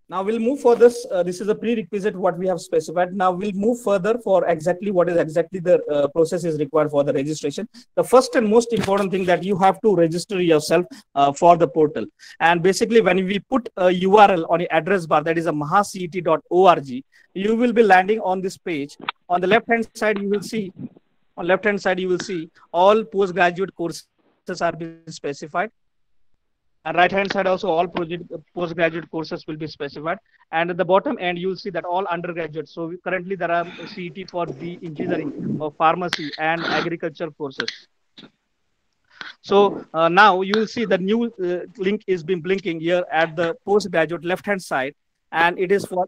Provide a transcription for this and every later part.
Now we'll move for this. This is a prerequisite what we have specified. Now we'll move further for exactly what is exactly the process is required for the registration. The first and most important thing that you have to register yourself for the portal. And basically, when we put a URL on your address bar, that is a mahacet.org, you will be landing on this page. On the left hand side, you will see all postgraduate courses are being specified, and right hand side also all postgraduate courses will be specified, and at the bottom end you will see that all undergraduate. So currently there are CET for the engineering or pharmacy and agriculture courses. So now you will see the new link is been blinking here at the postgraduate left hand side, and it is for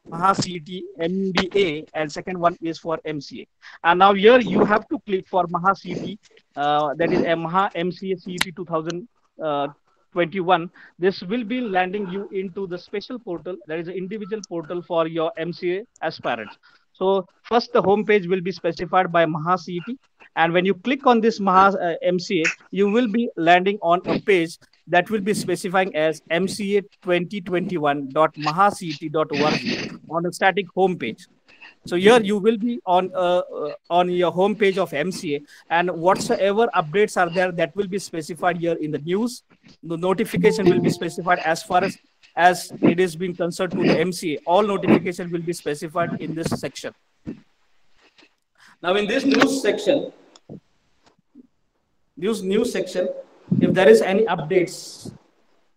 Maha CET MBA, and second one is for MCA. And now here you have to click for Maha CET, that is Maha MCA CET 2021. This will be landing you into the special portal, that is an individual portal for your MCA aspirants. So first the home page will be specified by Maha CET, and when you click on this Maha MCA, you will be landing on a page that will be specifying as mca2021.mahacet.org on a static home page. So here you will be on your home page of MCA, and whatsoever updates are there, that will be specified here in the news. The notification will be specified as far as it is being concerned to the MCA. All notification will be specified in this section. Now in this news section, if there is any updates,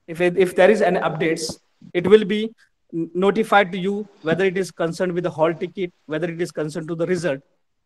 if there is any updates, it will be notified to you, whether it is concerned with the hall ticket, whether it is concerned to the result,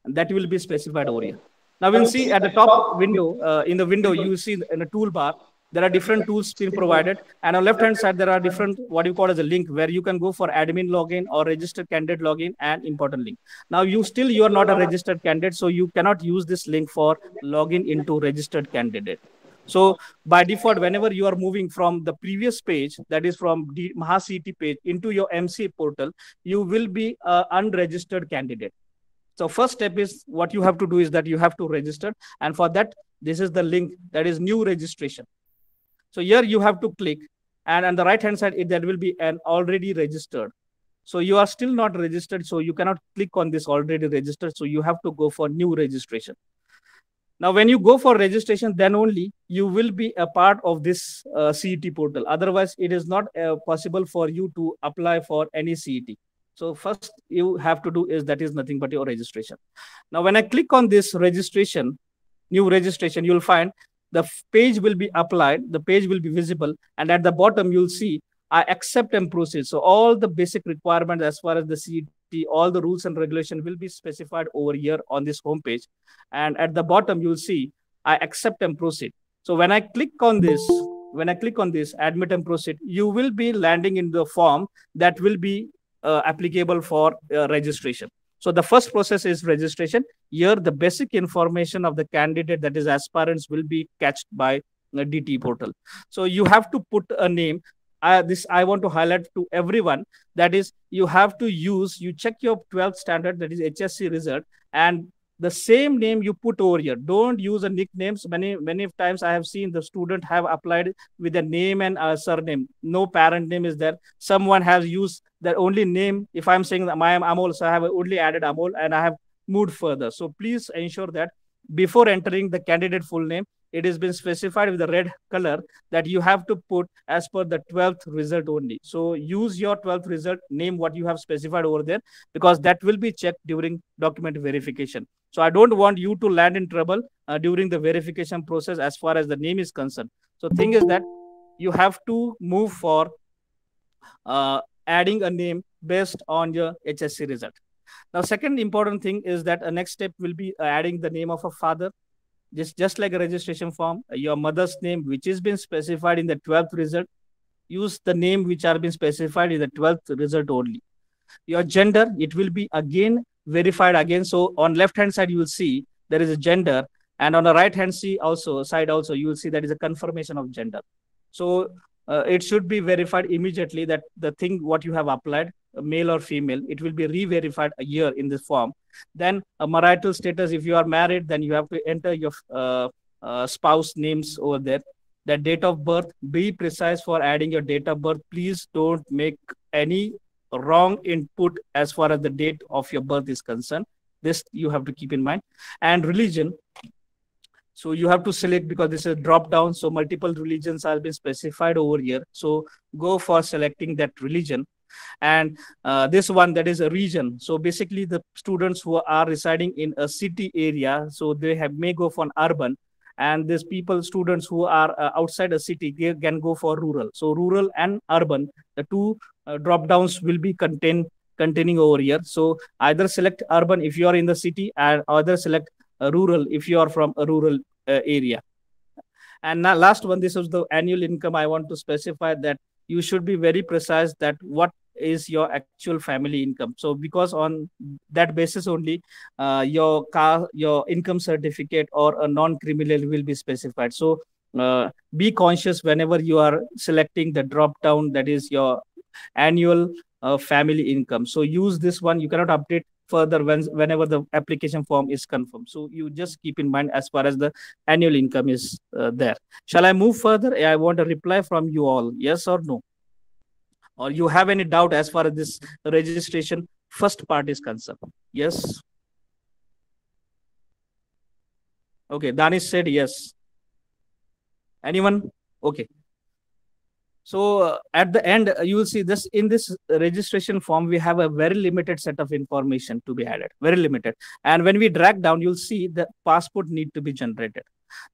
and that will be specified over here. Now we'll see at the top window, in the window you see in a toolbar, there are different tools being provided, and on left hand side there are different what you call as a link where you can go for admin login or registered candidate login and important link. Now you are not a registered candidate, so you cannot use this link for login into registered candidate. So by default, whenever you are moving from the previous page, that is from the Maha CET page into your MCA portal, you will be an unregistered candidate. So first step is what you have to do is that you have to register, and for that this is the link, that is new registration. So here you have to click, and on the right hand side there will be an already registered. So you are still not registered, so you cannot click on this already registered. So you have to go for new registration. Now, when you go for registration, then only you will be a part of this CET portal. Otherwise, it is not possible for you to apply for any CET. So first you have to do is that is nothing but your registration. Now, when I click on this registration, new registration, you'll find the page will be applied, the page will be visible, and at the bottom you'll see I accept and proceed. So all the basic requirements as far as the CET, all the rules and regulation will be specified over here on this home page. And at the bottom, you'll see I accept and proceed. So when I click on this, admit and proceed, you will be landing in the form that will be applicable for registration. So the first process is registration. Here, the basic information of the candidate, that is aspirants, will be catched by the DT portal. So you have to put a name. This I want to highlight to everyone, that is you have to use, you check your 12th standard, that is HSC result, and the same name you put over here. Don't use a nicknames. Many times I have seen the student have applied with a name and a surname. No parent name is there. Someone has used their only name. If I'm saying that I am Amol, so I have only added Amol and I have moved further. So please ensure that before entering the candidate full name, it has been specified with the red color that you have to put as per the 12th result only. So use your 12th result, name what you have specified over there, because that will be checked during document verification. So I don't want you to land in trouble during the verification process as far as the name is concerned. So thing is that you have to move for adding a name based on your HSC result. Now, second important thing is that a next step will be adding the name of a father. Just like a registration form, your mother's name, which has been specified in the 12th result, use the name which are been specified in the 12th result only. Your gender, it will be again verified again. So on left hand side, you will see there is a gender, and on the right hand side also, you will see that is a confirmation of gender. So it should be verified immediately that the thing what you have applied, male or female, it will be re-verified a year in this form. Then a marital status, if you are married, then you have to enter your spouse names over there. The date of birth, be precise for adding your date of birth. Please don't make any wrong input as far as the date of your birth is concerned. This you have to keep in mind. And religion, so you have to select, because this is a drop down, so multiple religions have been specified over here. So go for selecting that religion. And this one, that is a region. So basically the students who are residing in a city area, so they have may go for an urban. And these people, students who are outside a city, they can go for rural. So rural and urban, the two drop downs will be containing over here. So either select urban if you are in the city, and either select rural if you are from a rural area. And now last one, this is the annual income. I want to specify that you should be very precise that what is your actual family income. So because on that basis only, your income certificate or a non-criminal will be specified. So be conscious whenever you are selecting the drop down, that is your annual family income. So use this one. You cannot update further whenever the application form is confirmed. So you just keep in mind as far as the annual income is there. Shall I move further? I want a reply from you all, yes or no. Or you have any doubt as far as this registration first part is concerned? Yes. Okay, Danish said yes. Anyone? Okay. So at the end, you will see this in this registration form, we have a very limited set of information to be added, very limited. And when we drag down, you'll see the passport need to be generated.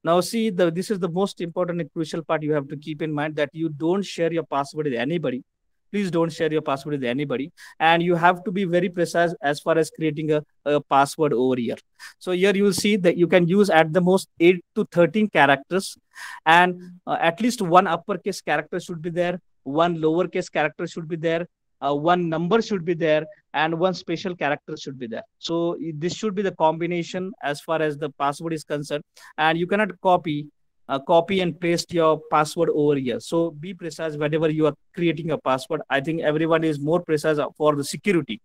Now see, this is the most important and crucial part you have to keep in mind, that you don't share your password with anybody. Please don't share your password with anybody. And you have to be very precise as far as creating a password over here. So here you will see that you can use at the most 8 to 13 characters. And at least one uppercase character should be there. One lowercase character should be there. One number should be there. And one special character should be there. So this should be the combination as far as the password is concerned. And you cannot copy and paste your password over here. So be precise whenever you are creating a password. I think everyone is more precise for the security.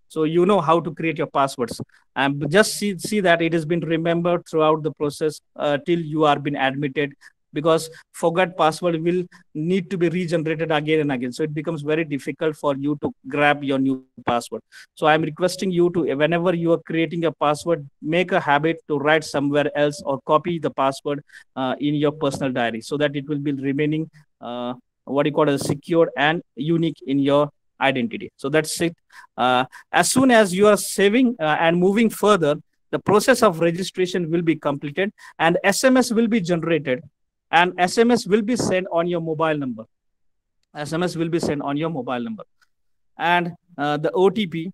So you know how to create your passwords. And just see that it has been remembered throughout the process till you are been admitted, because forgot password will need to be regenerated again and again. So it becomes very difficult for you to grab your new password. So I'm requesting you to, whenever you are creating a password, make a habit to write somewhere else or copy the password in your personal diary, so that it will be remaining what you call as secure and unique in your identity. So that's it. As soon as you are saving and moving further, the process of registration will be completed and SMS will be generated. And SMS will be sent on your mobile number. SMS will be sent on your mobile number. And the OTP,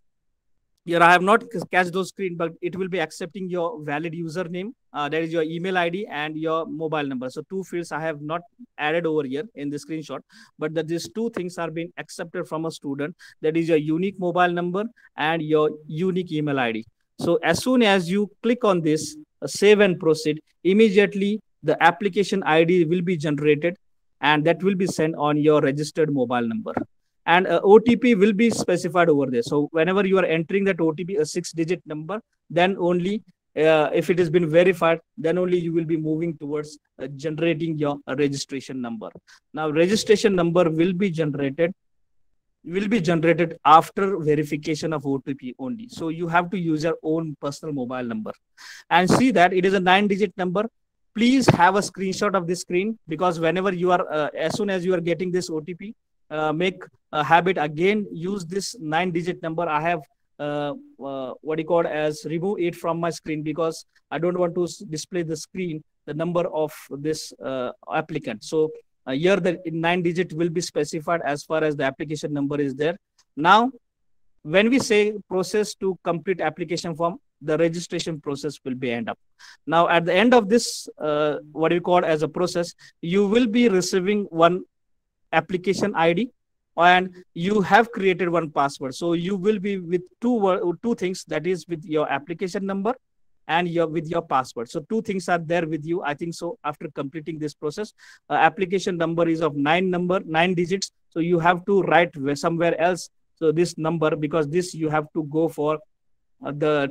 here I have not catched those screen, but it will be accepting your valid username. That is your email ID and your mobile number. So two fields I have not added over here in the screenshot, but that these two things are being accepted from a student. That is your unique mobile number and your unique email ID. So as soon as you click on this, save and proceed, immediately the application ID will be generated and that will be sent on your registered mobile number. And OTP will be specified over there. So whenever you are entering that OTP, a 6-digit number, then only if it has been verified, then only you will be moving towards generating your registration number. Now, registration number will be generated after verification of OTP only. So you have to use your own personal mobile number. And see that it is a 9-digit number. Please have a screenshot of this screen, because whenever you are, as soon as you are getting this OTP, make a habit again, use this 9-digit number. I have what you call as remove it from my screen, because I don't want to display the screen, the number of this applicant. So here the 9-digit will be specified as far as the application number is there. Now, when we say process to complete application form, the registration process will be end up. Now, at the end of this, what you call as a process, you will be receiving one application ID and you have created one password. So you will be with two things, that is with your application number and with your password. So two things are there with you. I think so after completing this process, application number is of 9 digits. So you have to write somewhere else. So this number, because this you have to go for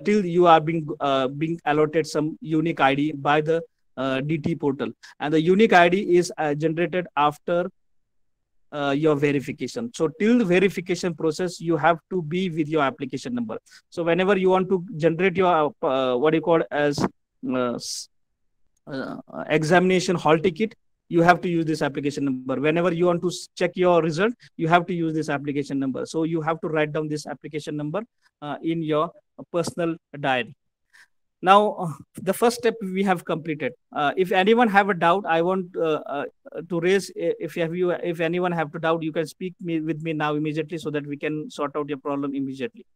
till you are being allotted some unique ID by the DT portal. And the unique ID is generated after your verification. So till the verification process, you have to be with your application number. So whenever you want to generate your what you call as uh, examination hall ticket, you have to use this application number. Whenever you want to check your result, you have to use this application number. So you have to write down this application number in your personal diary. Now, the first step we have completed. If anyone have a doubt, I want to raise. If anyone have to doubt, you can speak with me now immediately so that we can sort out your problem immediately.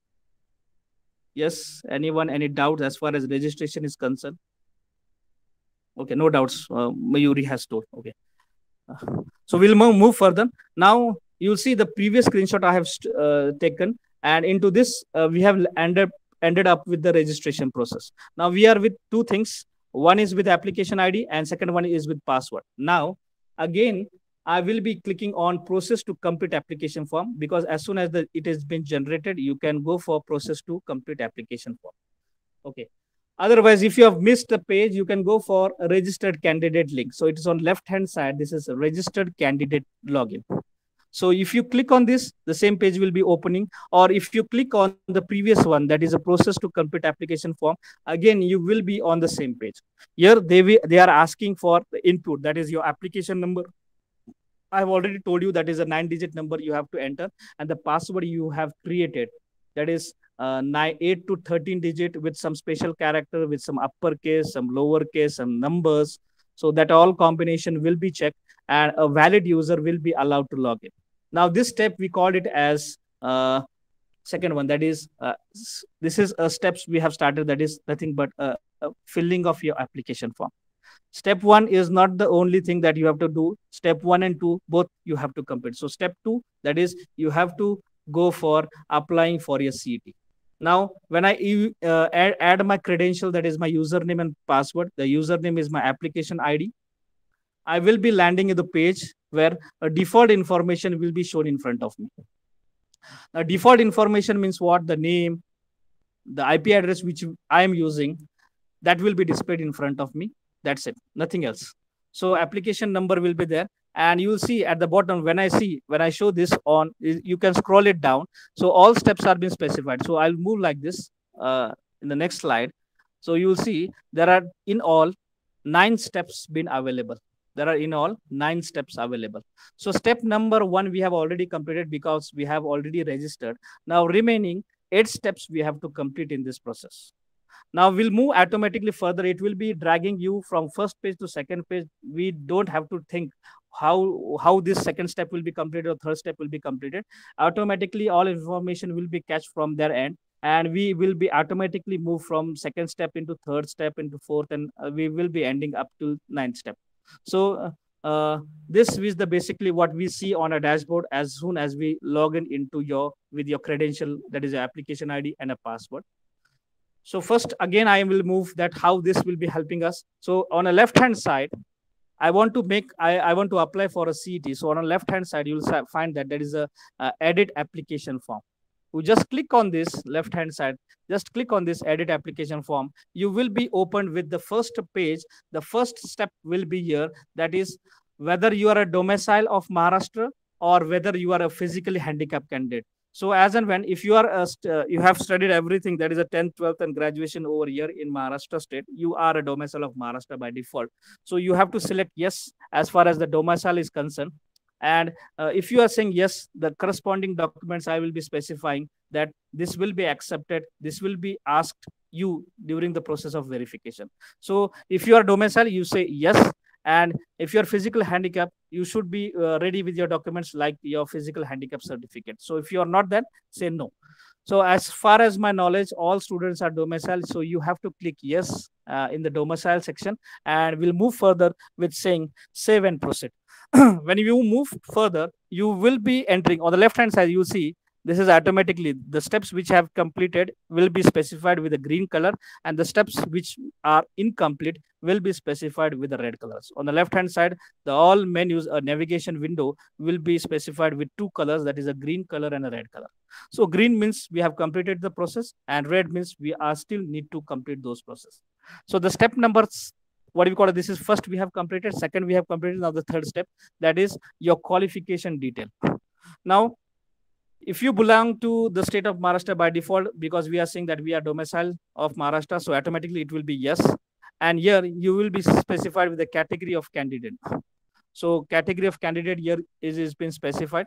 Yes, anyone, any doubts as far as registration is concerned? Okay, no doubts. Mayuri has told. Okay. So we'll move further. Now you'll see the previous screenshot I have taken, and into this we have ended up with the registration process. Now we are with two things. One is with application ID, and second one is with password. Now again, I will be clicking on process to complete application form, because as soon as it has been generated, you can go for process to complete application form. Okay. Otherwise, if you have missed the page, you can go for a registered candidate link. So it is on left hand side. This is a registered candidate login. So if you click on this, the same page will be opening. Or if you click on the previous one, that is a process to complete application form, again, you will be on the same page. Here, they are asking for the input, that is your application number. I've already told you that is a 9-digit number you have to enter, and the password you have created, that is 8 to 13 digit with some special character, with some uppercase, some lowercase, some numbers. So that all combination will be checked, and a valid user will be allowed to log in. Now this step we called it as second one. That is this is steps we have started. That is nothing but a filling of your application form. Step 1 is not the only thing that you have to do. Step 1 and 2 both you have to complete. So step 2, that is you have to go for applying for your CET. Now, when I add my credential, that is my username and password, the username is my application ID, I will be landing in the page where a default information will be shown in front of me. Now, default information means what? The name, the IP address which I am using, that will be displayed in front of me. That's it, nothing else. So application number will be there. And you'll see at the bottom, when I show this on, you can scroll it down. So all steps are being specified. So I'll move like this in the next slide. So you'll see there are in all 9 steps been available. There are in all 9 steps available. So step number 1 we have already completed because we have already registered. Now remaining 8 steps we have to complete in this process. Now we'll move automatically further. It will be dragging you from first page to second page. We don't have to think how this second step will be completed or third step will be completed. Automatically, all information will be catched from their end, and we will be automatically move from second step into third step into fourth, and we will be ending up to 9th step. So this is the basically what we see on a dashboard as soon as we log in into with your credential, that is your application ID and a password. So first, again, I will move that how this will be helping us. So on the left-hand side, I want to apply for a CET. So on the left-hand side, you'll find that there is a edit application form. You just click on this left-hand side, just click on this edit application form. You will be opened with the first page. The first step will be here. That is whether you are a domicile of Maharashtra or whether you are a physically handicapped candidate. So as and when, if you are you have studied everything, that is a 10th, 12th and graduation over here in Maharashtra state, you are a domicile of Maharashtra by default. So you have to select yes as far as the domicile is concerned. And if you are saying yes, the corresponding documents I will be specifying that this will be accepted. This will be asked you during the process of verification. So if you are domicile, you say yes. And if you're physical handicap, you should be ready with your documents like your physical handicap certificate. So if you're not that, say no. So as far as my knowledge, all students are domicile. So you have to click yes in the domicile section, and we'll move further with saying save and proceed. When you move further, you will be entering on the left-hand side, you'll see this is automatically the steps which have completed will be specified with a green color, and the steps which are incomplete will be specified with the red colors. On the left hand side, the all menus or navigation window will be specified with 2 colors, that is a green color and a red color. So green means we have completed the process, and red means we are still need to complete those process. So the step number what do we call it? This is first we have completed, second we have completed. Now the third step, that is your qualification detail. Now, if you belong to the state of Maharashtra by default, because we are saying that we are domicile of Maharashtra, so automatically it will be yes. And here you will be specified with the category of candidate. So category of candidate here is been specified.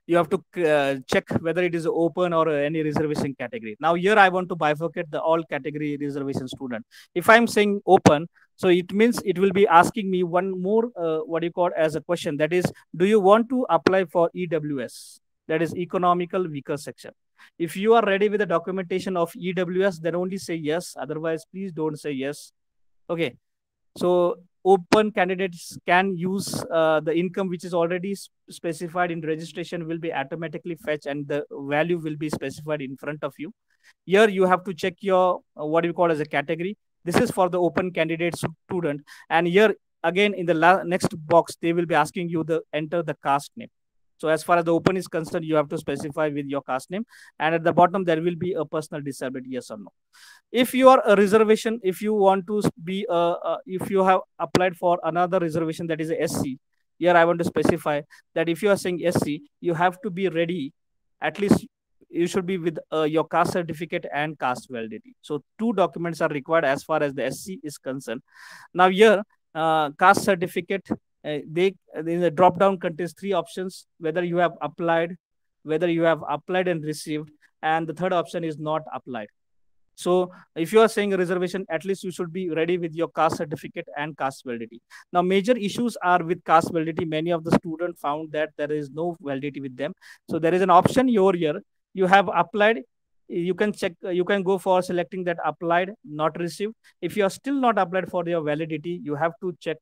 You have to check whether it is open or any reservation category. Now here I want to bifurcate the all category reservation student. If I'm saying open, so it means it will be asking me one more, what do you call as a question, that is, do you want to apply for EWS? That is economical weaker section. If you are ready with the documentation of EWS, then only say yes. Otherwise, please don't say yes. Okay. So open candidates can use the income which is already specified in registration will be automatically fetched, and the value will be specified in front of you. Here you have to check your what do you call as a category. This is for the open candidate student. And here again in the next box, they will be asking you to enter the caste name. So as far as the open is concerned, you have to specify with your caste name. And at the bottom, there will be a personal disability, yes or no. If you are a reservation, if you want to be, if you have applied for another reservation that is a SC, here I want to specify that if you are saying SC, you have to be ready, at least you should be with your caste certificate and caste validity. So two documents are required as far as the SC is concerned. Now here, caste certificate, the drop down contains three options: whether you have applied, whether you have applied and received, and the third option is not applied. So if you are saying a reservation, at least you should be ready with your caste certificate and caste validity. Now, major issues are with caste validity. Many of the students found that there is no validity with them. So there is an option over here. You have applied. You can check, you can go for selecting that applied, not received. If you are still not applied for your validity, you have to check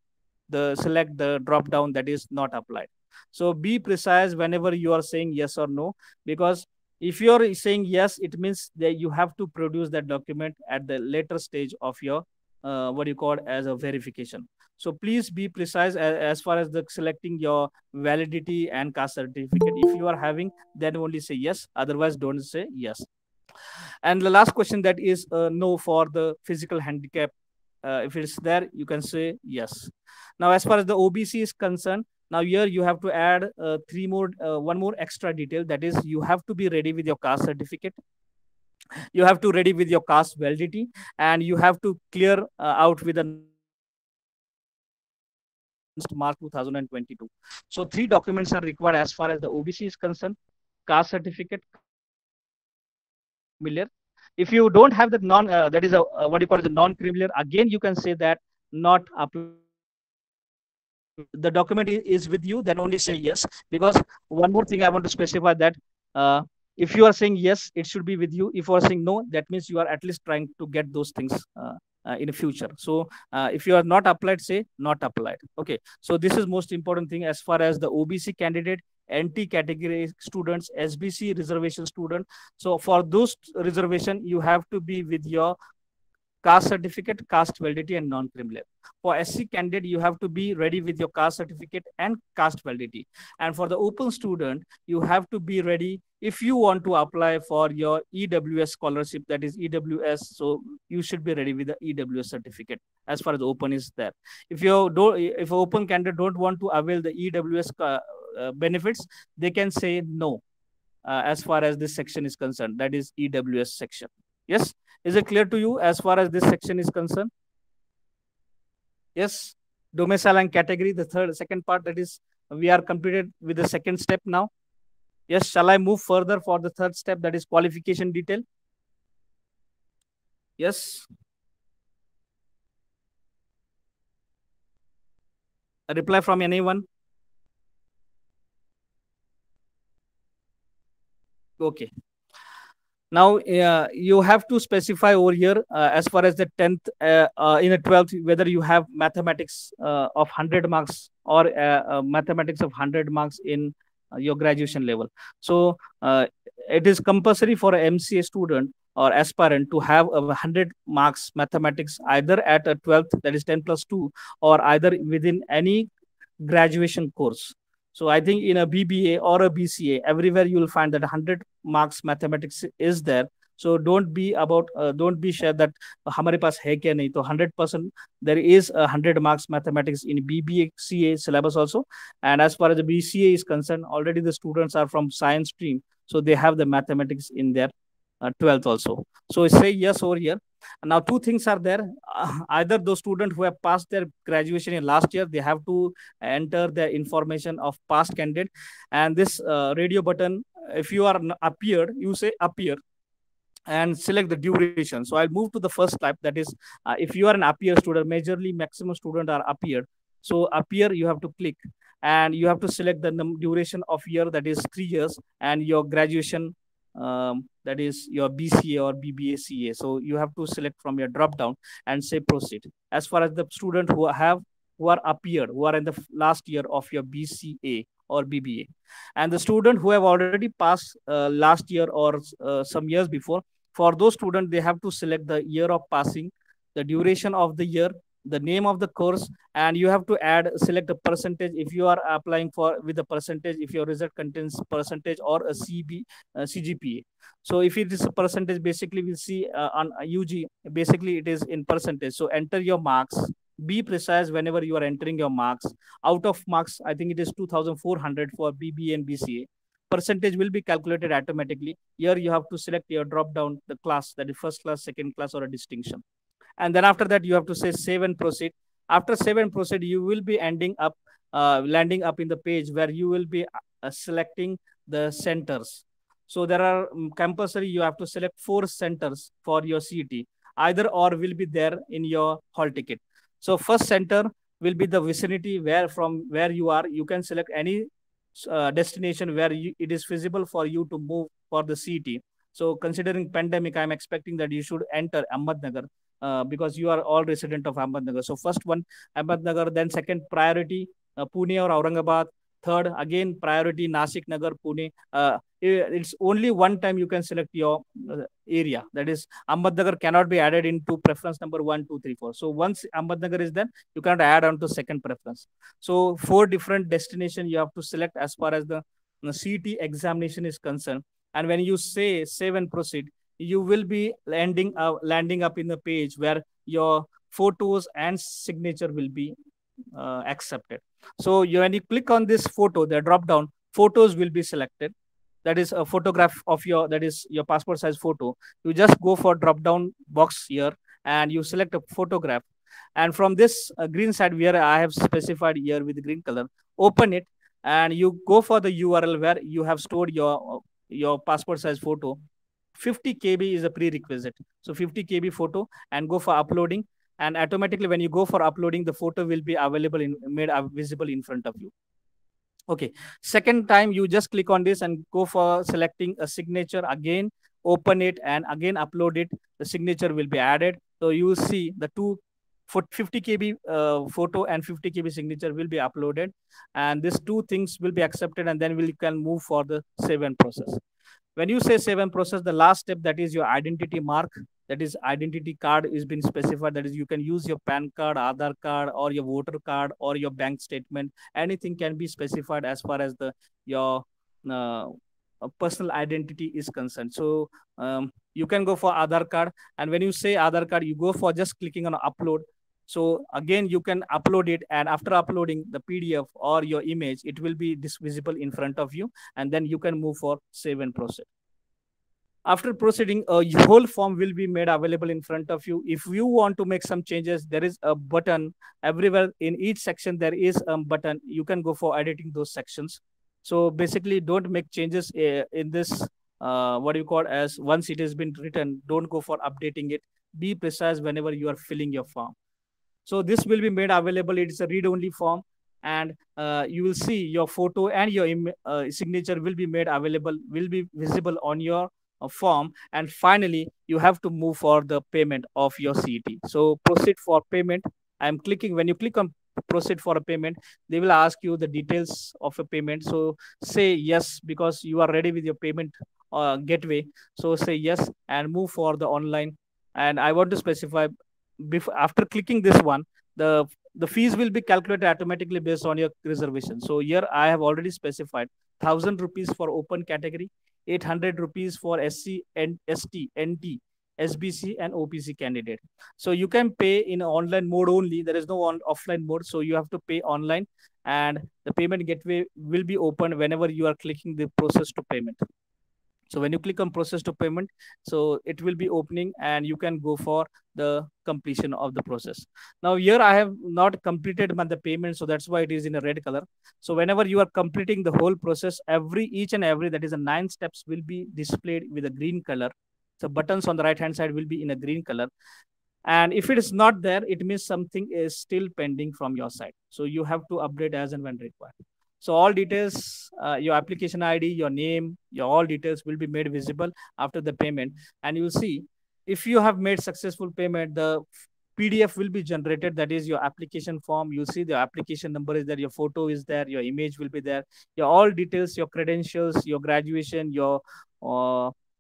select the drop down that is not applied. So be precise whenever you are saying yes or no, because if you are saying yes, it means that you have to produce that document at the later stage of your what you call as a verification. So please be precise as far as the selecting your validity and caste certificate. If you are having, then only say yes. Otherwise, don't say yes. And the last question, that is no for the physical handicap. If it's there, you can say yes. Now, as far as the OBC is concerned, now here you have to add one more extra detail. That is, you have to be ready with your caste certificate. You have to ready with your caste validity, and you have to clear out with a March 2022. So three documents are required as far as the OBC is concerned: caste certificate, familiar. If you don't have that that is a what you call the non-criminal, again you can say that not apply. The document is with you, then only say yes. Because one more thing I want to specify, that if you are saying yes, it should be with you. If you are saying no, that means you are at least trying to get those things in the future. So if you are not applied, say not applied. Okay. So this is most important thing as far as the OBC candidate, NT category students, SBC reservation student. So for those reservation, you have to be with your caste certificate, caste validity, and non-criminal. For SC candidate, you have to be ready with your caste certificate and caste validity. And for the open student, you have to be ready if you want to apply for your EWS scholarship, that is EWS. So you should be ready with the EWS certificate as far as the open is there. If you don't, if open candidate don't want to avail the EWS benefits, they can say no as far as this section is concerned. That is EWS section. Yes. Is it clear to you as far as this section is concerned? Yes. Domicile and category, the second part, that is we are completed with the second step now. Yes. Shall I move further for the third step, that is qualification detail? Yes. A reply from anyone? Okay. Now, you have to specify over here as far as the 10th, in a 12th, whether you have mathematics of 100 marks or mathematics of 100 marks in your graduation level. So it is compulsory for an MCA student or aspirant to have 100 marks mathematics either at a 12th, that is 10+2, or either within any graduation course. So I think in a BBA or a BCA, everywhere you will find that 100 marks mathematics is there. So don't be sure that हमारे पास है क्या नहीं. तो 100% there is a 100 marks mathematics in BBA CA syllabus also. And as far as the BCA is concerned, already the students are from science stream, so they have the mathematics in their 12th also. So say yes over here. Now two things are there. Either those students who have passed their graduation in last year, they have to enter the information of past candidate, and this radio button, if you are appeared, you say appear and select the duration. So I'll move to the first type, that is if you are an appear student, majorly maximum student are appeared. So appear, you have to click, and you have to select the duration of year, that is 3 years, and your graduation, that is your BCA or BBA CA. So you have to select from your drop down and say proceed. As far as the student who are appeared, who are in the last year of your BCA or BBA, and the student who have already passed last year or some years before, for those students, they have to select the year of passing, the duration of the year, the name of the course, and you have to select a percentage if you are applying for with a percentage, if your result contains percentage or a CGPA. So if it is a percentage, basically we'll see on UG, basically it is in percentage. So enter your marks. Be precise whenever you are entering your marks. Out of marks, I think it is 2,400 for BBA and BCA. Percentage will be calculated automatically. Here you have to select your drop down, the class, that is first class, second class, or a distinction. And then after that, you have to say save and proceed. After save and proceed, you will be landing up in the page where you will be selecting the centers. So there are compulsory, you have to select 4 centers for your CET. Either or will be there in your hall ticket. So first center will be the vicinity from where you are. You can select any destination where it is feasible for you to move for the CET. So considering pandemic, I'm expecting that you should enter Ahmednagar because you are all resident of Ahmednagar. So first one, Ahmednagar, then second priority, Pune or Aurangabad. Third, again, priority, Nasik Nagar, Pune. It's only one time you can select your area. That is, Ahmednagar cannot be added into preference number 1, 2, 3, 4. So once Ahmednagar is done, you cannot add on to second preference. So 4 different destinations you have to select as far as the CET examination is concerned. And when you say save and proceed, you will be landing up in the page where your photos and signature will be accepted. So when you click on this photo, the drop down, photos will be selected. That is a photograph of that is your passport size photo. You just go for drop down box here and you select a photograph. And from this green side where I have specified here with green color, open it and you go for the URL where you have stored your passport size photo. 50 KB is a prerequisite. So 50 KB photo, and go for uploading. And automatically when you go for uploading, the photo will be made visible in front of you. Okay. Second time, you just click on this and go for selecting a signature. Again, open it and again upload it. The signature will be added. So you will see the 50 KB photo and 50 KB signature will be uploaded. And these 2 things will be accepted, and then we can move for the save and process. When you say save and process, the last step, that is your identity mark, that is identity card is been specified. That is, you can use your PAN card, Aadhaar card, or your voter card, or your bank statement. Anything can be specified as far as your personal identity is concerned. So you can go for Aadhaar card. And when you say Aadhaar card, you go for just clicking on upload. So again, you can upload it, and after uploading the PDF or your image, it will be visible in front of you, and then you can move for save and proceed. After proceeding, a whole form will be made available in front of you. If you want to make some changes, there is a button everywhere. In each section, there is a button. You can go for editing those sections. So basically, don't make changes in this, what you call as once it has been written, don't go for updating it. Be precise whenever you are filling your form. So this will be made available. It is a read-only form, and you will see your photo and your signature will be made available, will be visible on your form. And finally, you have to move for the payment of your CET. So proceed for payment. I'm clicking. When you click on proceed for a payment, they will ask you the details of a payment. So say yes, because you are ready with your payment gateway. So say yes and move for the online. And I want to specify, after clicking this one, the fees will be calculated automatically based on your reservation. So here I have already specified 1,000 rupees for open category, 800 rupees for SC and ST, NT, SBC and OPC candidate. So you can pay in online mode only. There is no offline mode. So you have to pay online, and the payment gateway will be open whenever you are clicking the process to payment. So when you click on process to payment, so it will be opening and you can go for the completion of the process. Now here I have not completed the payment, so that's why it is in a red color. So whenever you are completing the whole process, each and every, that is a 9 steps, will be displayed with a green color. So buttons on the right hand side will be in a green color. And if it is not there, it means something is still pending from your side. So you have to update as and when required. So all details, your application ID, your name, your all details will be made visible after the payment. And you'll see if you have made successful payment, the PDF will be generated. That is your application form. You'll see the application number is there, your photo is there, your image will be there, your all details, your credentials, your graduation, your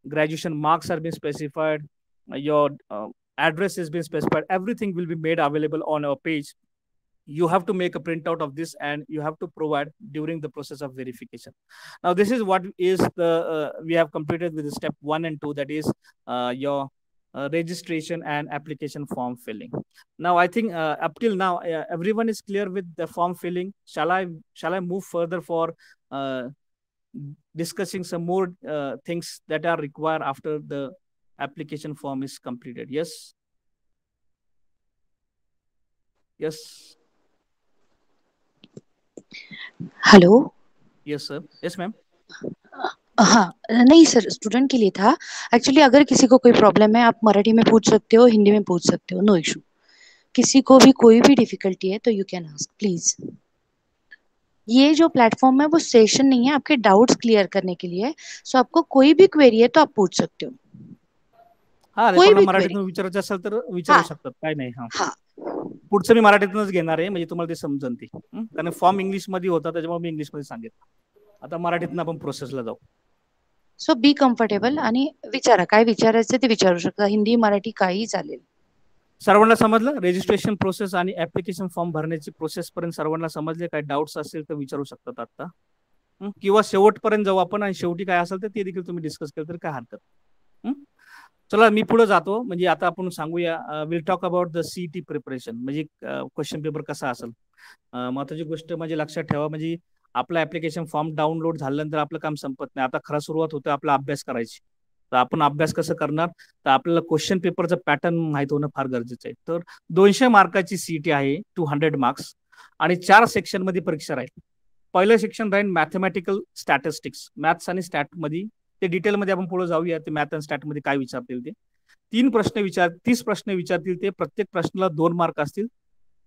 graduation marks are being specified, your address has been specified. Everything will be made available on our page. You have to make a printout of this and you have to provide during the process of verification. Now this is what is the we have completed with the step 1 and 2, that is your registration and application form filling. Now I think up till now everyone is clear with the form filling. Shall I move further for discussing some more things that are required after the application form is completed? Yes. Yes. Hello. Yes sir. Yes ma'am. हाँ नहीं sir, student के लिए था actually. अगर किसी को कोई problem है आप मराठी में पूछ सकते हो, हिंदी में पूछ सकते हो, नो इशू. किसी को भी कोई भी डिफिकल्टी है तो यू कैन आस्क प्लीज. ये जो प्लेटफॉर्म है वो सेशन नहीं है, आपके डाउट्स क्लियर करने के लिए. सो आपको कोई भी क्वेरी है तो आप पूछ सकते हो. हाँ, कोई भी मराठीतून विचारायचं असेल तर विचारू शकतात, काय नाही. हा, पुढचं मी मराठीतूनच घेणार आहे, म्हणजे तुम्हाला ते समजन ते. कारण फॉर्म इंग्लिश मध्ये होता, त्याच्यामुळे मी इंग्लिश मध्ये सांगितलं. आता मराठीतून आपण प्रोसेसला जाऊ. सो बी कम्फर्टेबल आणि विचारा, काय विचारायचं ते विचारू शकता, हिंदी मराठी काही चालेल. सर्वांना समजलं? रजिस्ट्रेशन प्रोसेस आणि ऍप्लिकेशन फॉर्म भरण्याची प्रोसेस पर्यंत सर्वांना समजले? काय डाऊट्स असेल तर विचारू शकतात आता, किंवा शेवटपर्यंत जाऊ आपण आणि शेवटी काय असेल तर ते देखील तुम्ही डिस्कस केलं तर काय हरकत. चला मी पुढे जातो. म्हणजे आता आपण सांगूया, will talk about the CET preparation, म्हणजे क्वेश्चन पेपर कसा असेल. महत्वाची गोष्ट म्हणजे लक्षात ठेवा, म्हणजे आपला ऍप्लिकेशन फॉर्म डाउनलोड झाल्यानंतर आपलं काम संपत नाही. आता खरा सुरुवात होते आपला अभ्यास करायची. तर आपण अभ्यास कसं करणार, तर आपल्याला क्वेश्चन पेपरचं पॅटर्न माहित होणं फार गरजेचं आहे. तर 200 मार्काची सीईटी आहे, 200 मार्क्स, आणि 4 सेक्शन मध्ये परीक्षा राहील. पहिलं सेक्शन राहील मॅथमॅटिकल स्टॅटिस्टिक्स, मॅथ्स आणि स्टॅट मध्ये. ते डिटेलमध्ये आपण पुढे जाऊया, ते मॅथ आणि स्टॅट मध्ये काय विचारतील ते. 30 प्रश्न विचारतील ते. प्रत्येक प्रश्नाला 2 मार्क असतील.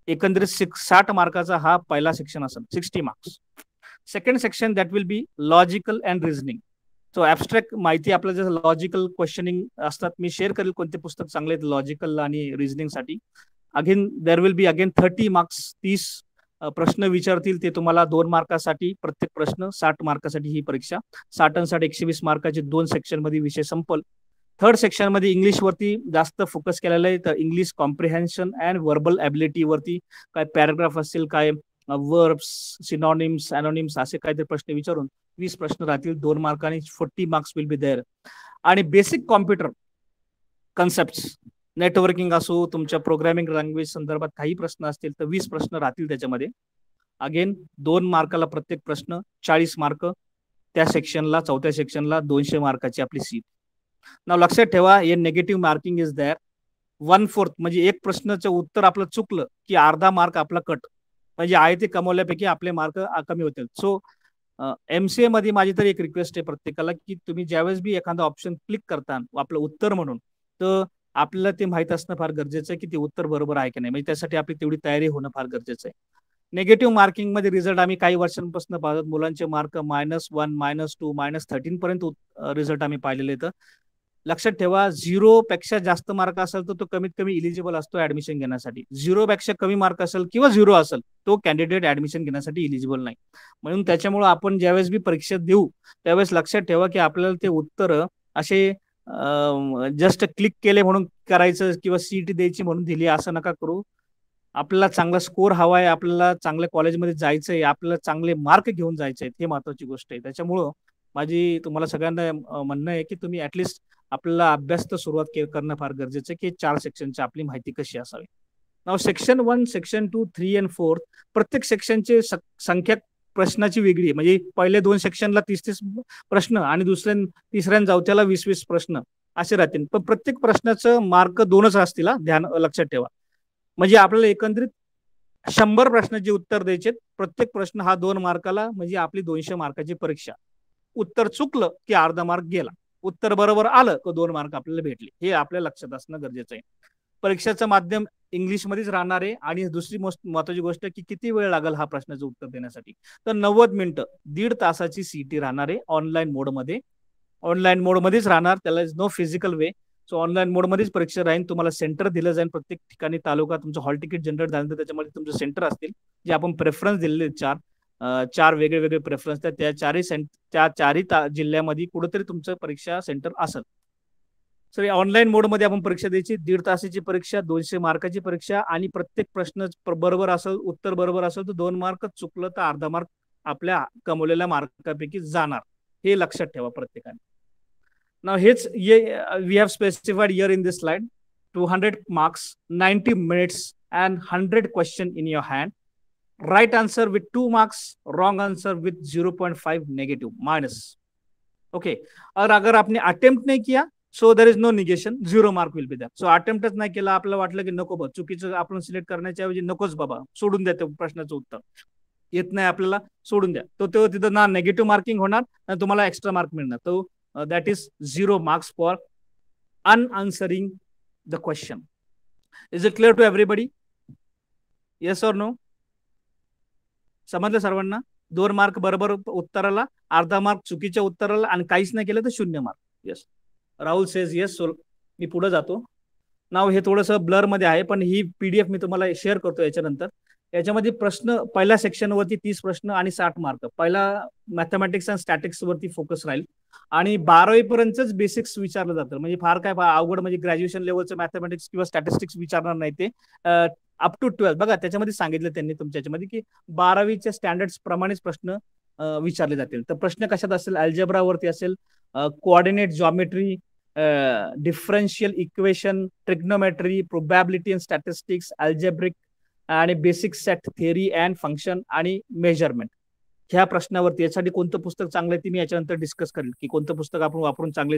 एकंदरीत 60 मार्काचा हा पहिला सेक्शन असेल, 60 marks. Second section that will be logical and reasoning. So abstract माहिती आपलं जसं लॉजिकल क्वेश्चनिंग असतात, मी शेअर करेल कोणते पुस्तक चांगले आहेत लॉजिकल आणि रिझनिंग साठी. Again there will be 30 marks, 30 प्रश्न विचारतील ते तुम्हाला 2 मार्कासाठी. प्रत्येक प्रश्न 60 मार्कासाठी ही परीक्षा. 60 आणि 60 120 मार्काचे 2 सेक्शन मध्ये विषय संपल. थर्ड सेक्शन मध्ये इंग्लिश वरती जास्त फोकस केलेला आहे. तर English comprehension and verbal ability वरती काय पॅराग्राफ असतील, काय वर्ब्स, सिनॉनिम्स, ॲनोनिम्स असे काहीतरी प्रश्न विचारून 20 प्रश्न राहतील 2 मार्कांनी. 40 मार्क्स विल बी देअर. आणि बेसिक कॉम्प्युटर कन्सेप्ट, नेटवर्किंग असो, तुमच्या प्रोग्रामिंग लँग्वेज संदर्भात काही प्रश्न असतील तर 20 प्रश्न राहतील त्याच्यामध्ये. अगेन 2 मार्काला प्रत्येक प्रश्न, 40 मार्क त्या सेक्शनला. चौथ्या सेक्शनला 200 मार्काची आपली सीट. नाव लक्षात ठेवा, हे नेगेटिव्ह मार्किंग इज देअर. 1/4 म्हणजे एक प्रश्नाचं उत्तर आपलं चुकलं की अर्धा मार्क आपला कट, म्हणजे आहे ते कमवल्यापैकी आपले मार्क कमी होतील. सो MCA मध्ये माझी तर एक रिक्वेस्ट आहे प्रत्येकाला, की तुम्ही ज्यावेळेस बी एखादा ऑप्शन क्लिक करता आपलं उत्तर म्हणून, तर आपल्याला ते माहित असणं फार गरजेचं आहे की ते उत्तर बरोबर आहे की नाही. म्हणजे त्यासाठी आपली तेवढी तयारी होणं फार गरजेचं आहे. नेगेटिव्ह मार्किंग मध्ये रिझल्ट आम्ही काही वर्षांपासून पाहतो, मुलांचे मार्क -1, -2, -13 पर्यंत रिझल्ट आम्ही पाहिलेले आहेत. लक्षात ठेवा, 0 पेक्षा जास्त मार्क असेल तर तो कमीत कमी इलिजिबल असतो ऍडमिशन घेण्यासाठी. 0 पेक्षा कमी मार्क असेल किंवा 0 असेल तो कॅन्डिडेट ऍडमिशन घेण्यासाठी इलिजिबल नाही. म्हणून त्याच्यामुळे आपण ज्यावेळेस बी परीक्षा देऊ त्यावेळेस लक्षात ठेवा की आपल्याला ते उत्तर असे जस्ट क्लिक केले म्हणून करायचं किंवा सीट द्यायची म्हणून दिली असं नका करू. आपल्याला चांगला स्कोर हवा आहे, आपल्याला चांगल्या कॉलेजमध्ये जायचं आहे, आपल्याला चांगले मार्क घेऊन जायचे आहेत, हे महत्वाची गोष्ट आहे. त्याच्यामुळं माझी तुम्हाला सगळ्यांना म्हणणं आहे की तुम्ही ऍटलिस्ट आपल्याला अभ्यास तर सुरुवात करणं फार गरजेचं आहे की 4 सेक्शनची आपली माहिती कशी असावी. नाव सेक्शन 1, सेक्शन 2, 3 अँड 4 प्रत्येक सेक्शनचे संख्या प्रश्नाची वेगळी आहे. म्हणजे पहिले 2 सेक्शनला 30-30 प्रश्न आणि तिसऱ्या चौथ्याला 20-20 प्रश्न असे राहतील. पण प्रत्येक प्रश्नाचं मार्क 2च असतील, ध्यान लक्षात ठेवा. म्हणजे आपल्याला एकंदरीत 100 प्रश्नाचे उत्तर द्यायचे. प्रत्येक प्रश्न हा 2 मार्काला, म्हणजे आपली 200 मार्काची परीक्षा. उत्तर चुकलं की अर्धा मार्क गेला, उत्तर बरोबर आलं तर 2 मार्क आपल्याला भेटले. हे आपल्या लक्षात असणं गरजेचं आहे. परीक्षेचं माध्यम इंग्लिशमध्येच राहणार आहे. आणि दुसरी महत्वाची गोष्ट की किती वेळ लागेल हा प्रश्नाचं उत्तर देण्यासाठी, तर 90 मिनिटं, 1.5 तासाची सीटी राहणार आहे ऑनलाईन मोडमध्ये. ऑनलाईन मोडमध्येच राहणार, त्याला is no physical way. So online मोडमध्येच परीक्षा राहील. तुम्हाला सेंटर दिलं जाईल प्रत्येक ठिकाणी. तालुका तुमचं हॉल तिकीट जनरेट झाल्यानंतर त्याच्यामध्ये तुमचं सेंटर असतील, जे आपण प्रेफरन्स दिलेले 4 वेगळे वेगळे प्रेफरन्स. त्या चारही जिल्ह्यामध्ये कुठेतरी तुमचं परीक्षा सेंटर असेल. सर ऑनलाईन मोडमध्ये आपण परीक्षा द्यायची. 1.5 तासाची परीक्षा, 200 मार्काची परीक्षा. आणि प्रत्येक प्रश्न बरोबर असेल, उत्तर बरोबर असेल तर 2 मार्क, चुकलं तर अर्धा मार्क आपल्या कमवलेल्या मार्कापैकी जाणार. हे लक्षात ठेवा प्रत्येकाने. नाव हेच we have specified here in this slide. 200 marks, 90 minutes and 100 question in your hand. Right answer with 2 marks, wrong answer with 0.5 negative minus. Okay. और अगर आपने अटेम्प्ट नहीं किया, so there is no negation, 0 mark will be there. So अटेम्प्टच नाही केला, आपल्याला वाटलं की नको बा, चुकीचं आपण सिलेक्ट करण्याच्या ऐवजी नकोच बाबा, सोडून द्या ते प्रश्नाचं उत्तर, येत नाही आपल्याला, सोडून द्या. तो तिथं ना नेगेटिव्ह मार्किंग होणार ना तुम्हाला एक्स्ट्रा मार्क मिळणार. तो that is 0 marks for unanswering the question. Is it clear to everybody? Yes और नो? समजलं सर्वांना? 2 मार्क बरोबर उत्तराला, अर्धा मार्क चुकीच्या उत्तराला, आणि काहीच नाही केलं तर 0 mark. Yes, Rahul says yes. So मी पुढे जातो. नाव हे थोडंसं ब्लर मध्ये आहे, पण ही पीडीएफ मी तुम्हाला शेअर करतो याच्यानंतर. याच्यामध्ये प्रश्न पहिल्या सेक्शन वरती 30 प्रश्न आणि 60 मार्क. पहिला मॅथमॅटिक्स अँड स्टॅटिक्स वरती फोकस राहील. आणि 12वी पर्यंतच बेसिक्स विचारलं जातं. म्हणजे फार काय अवघड, म्हणजे ग्रॅज्युएशन लेवलचं मॅथमॅटिक्स किंवा स्टॅटिस्टिक्स विचारणार नाही ते. अप टू 12 बघा, त्याच्यामध्ये सांगितलं त्यांनी तुमच्या याच्यामध्ये की 12वीच्या स्टँडर्ड्स प्रमाणेच प्रश्न विचारले जातील. तर प्रश्न कशात असेल? अल्जेब्रा वरती असेल, coordinate geometry, differential equation, trigonometry, probability and statistics, algebraic आणि basic set theory and function आणि मेजरमेंट. ह्या प्रश्नावरती यासाठी कोणतं पुस्तक चांगलं आहे ते मी याच्यानंतर डिस्कस करेल, की कोणतं पुस्तक आपण वापरून चांगले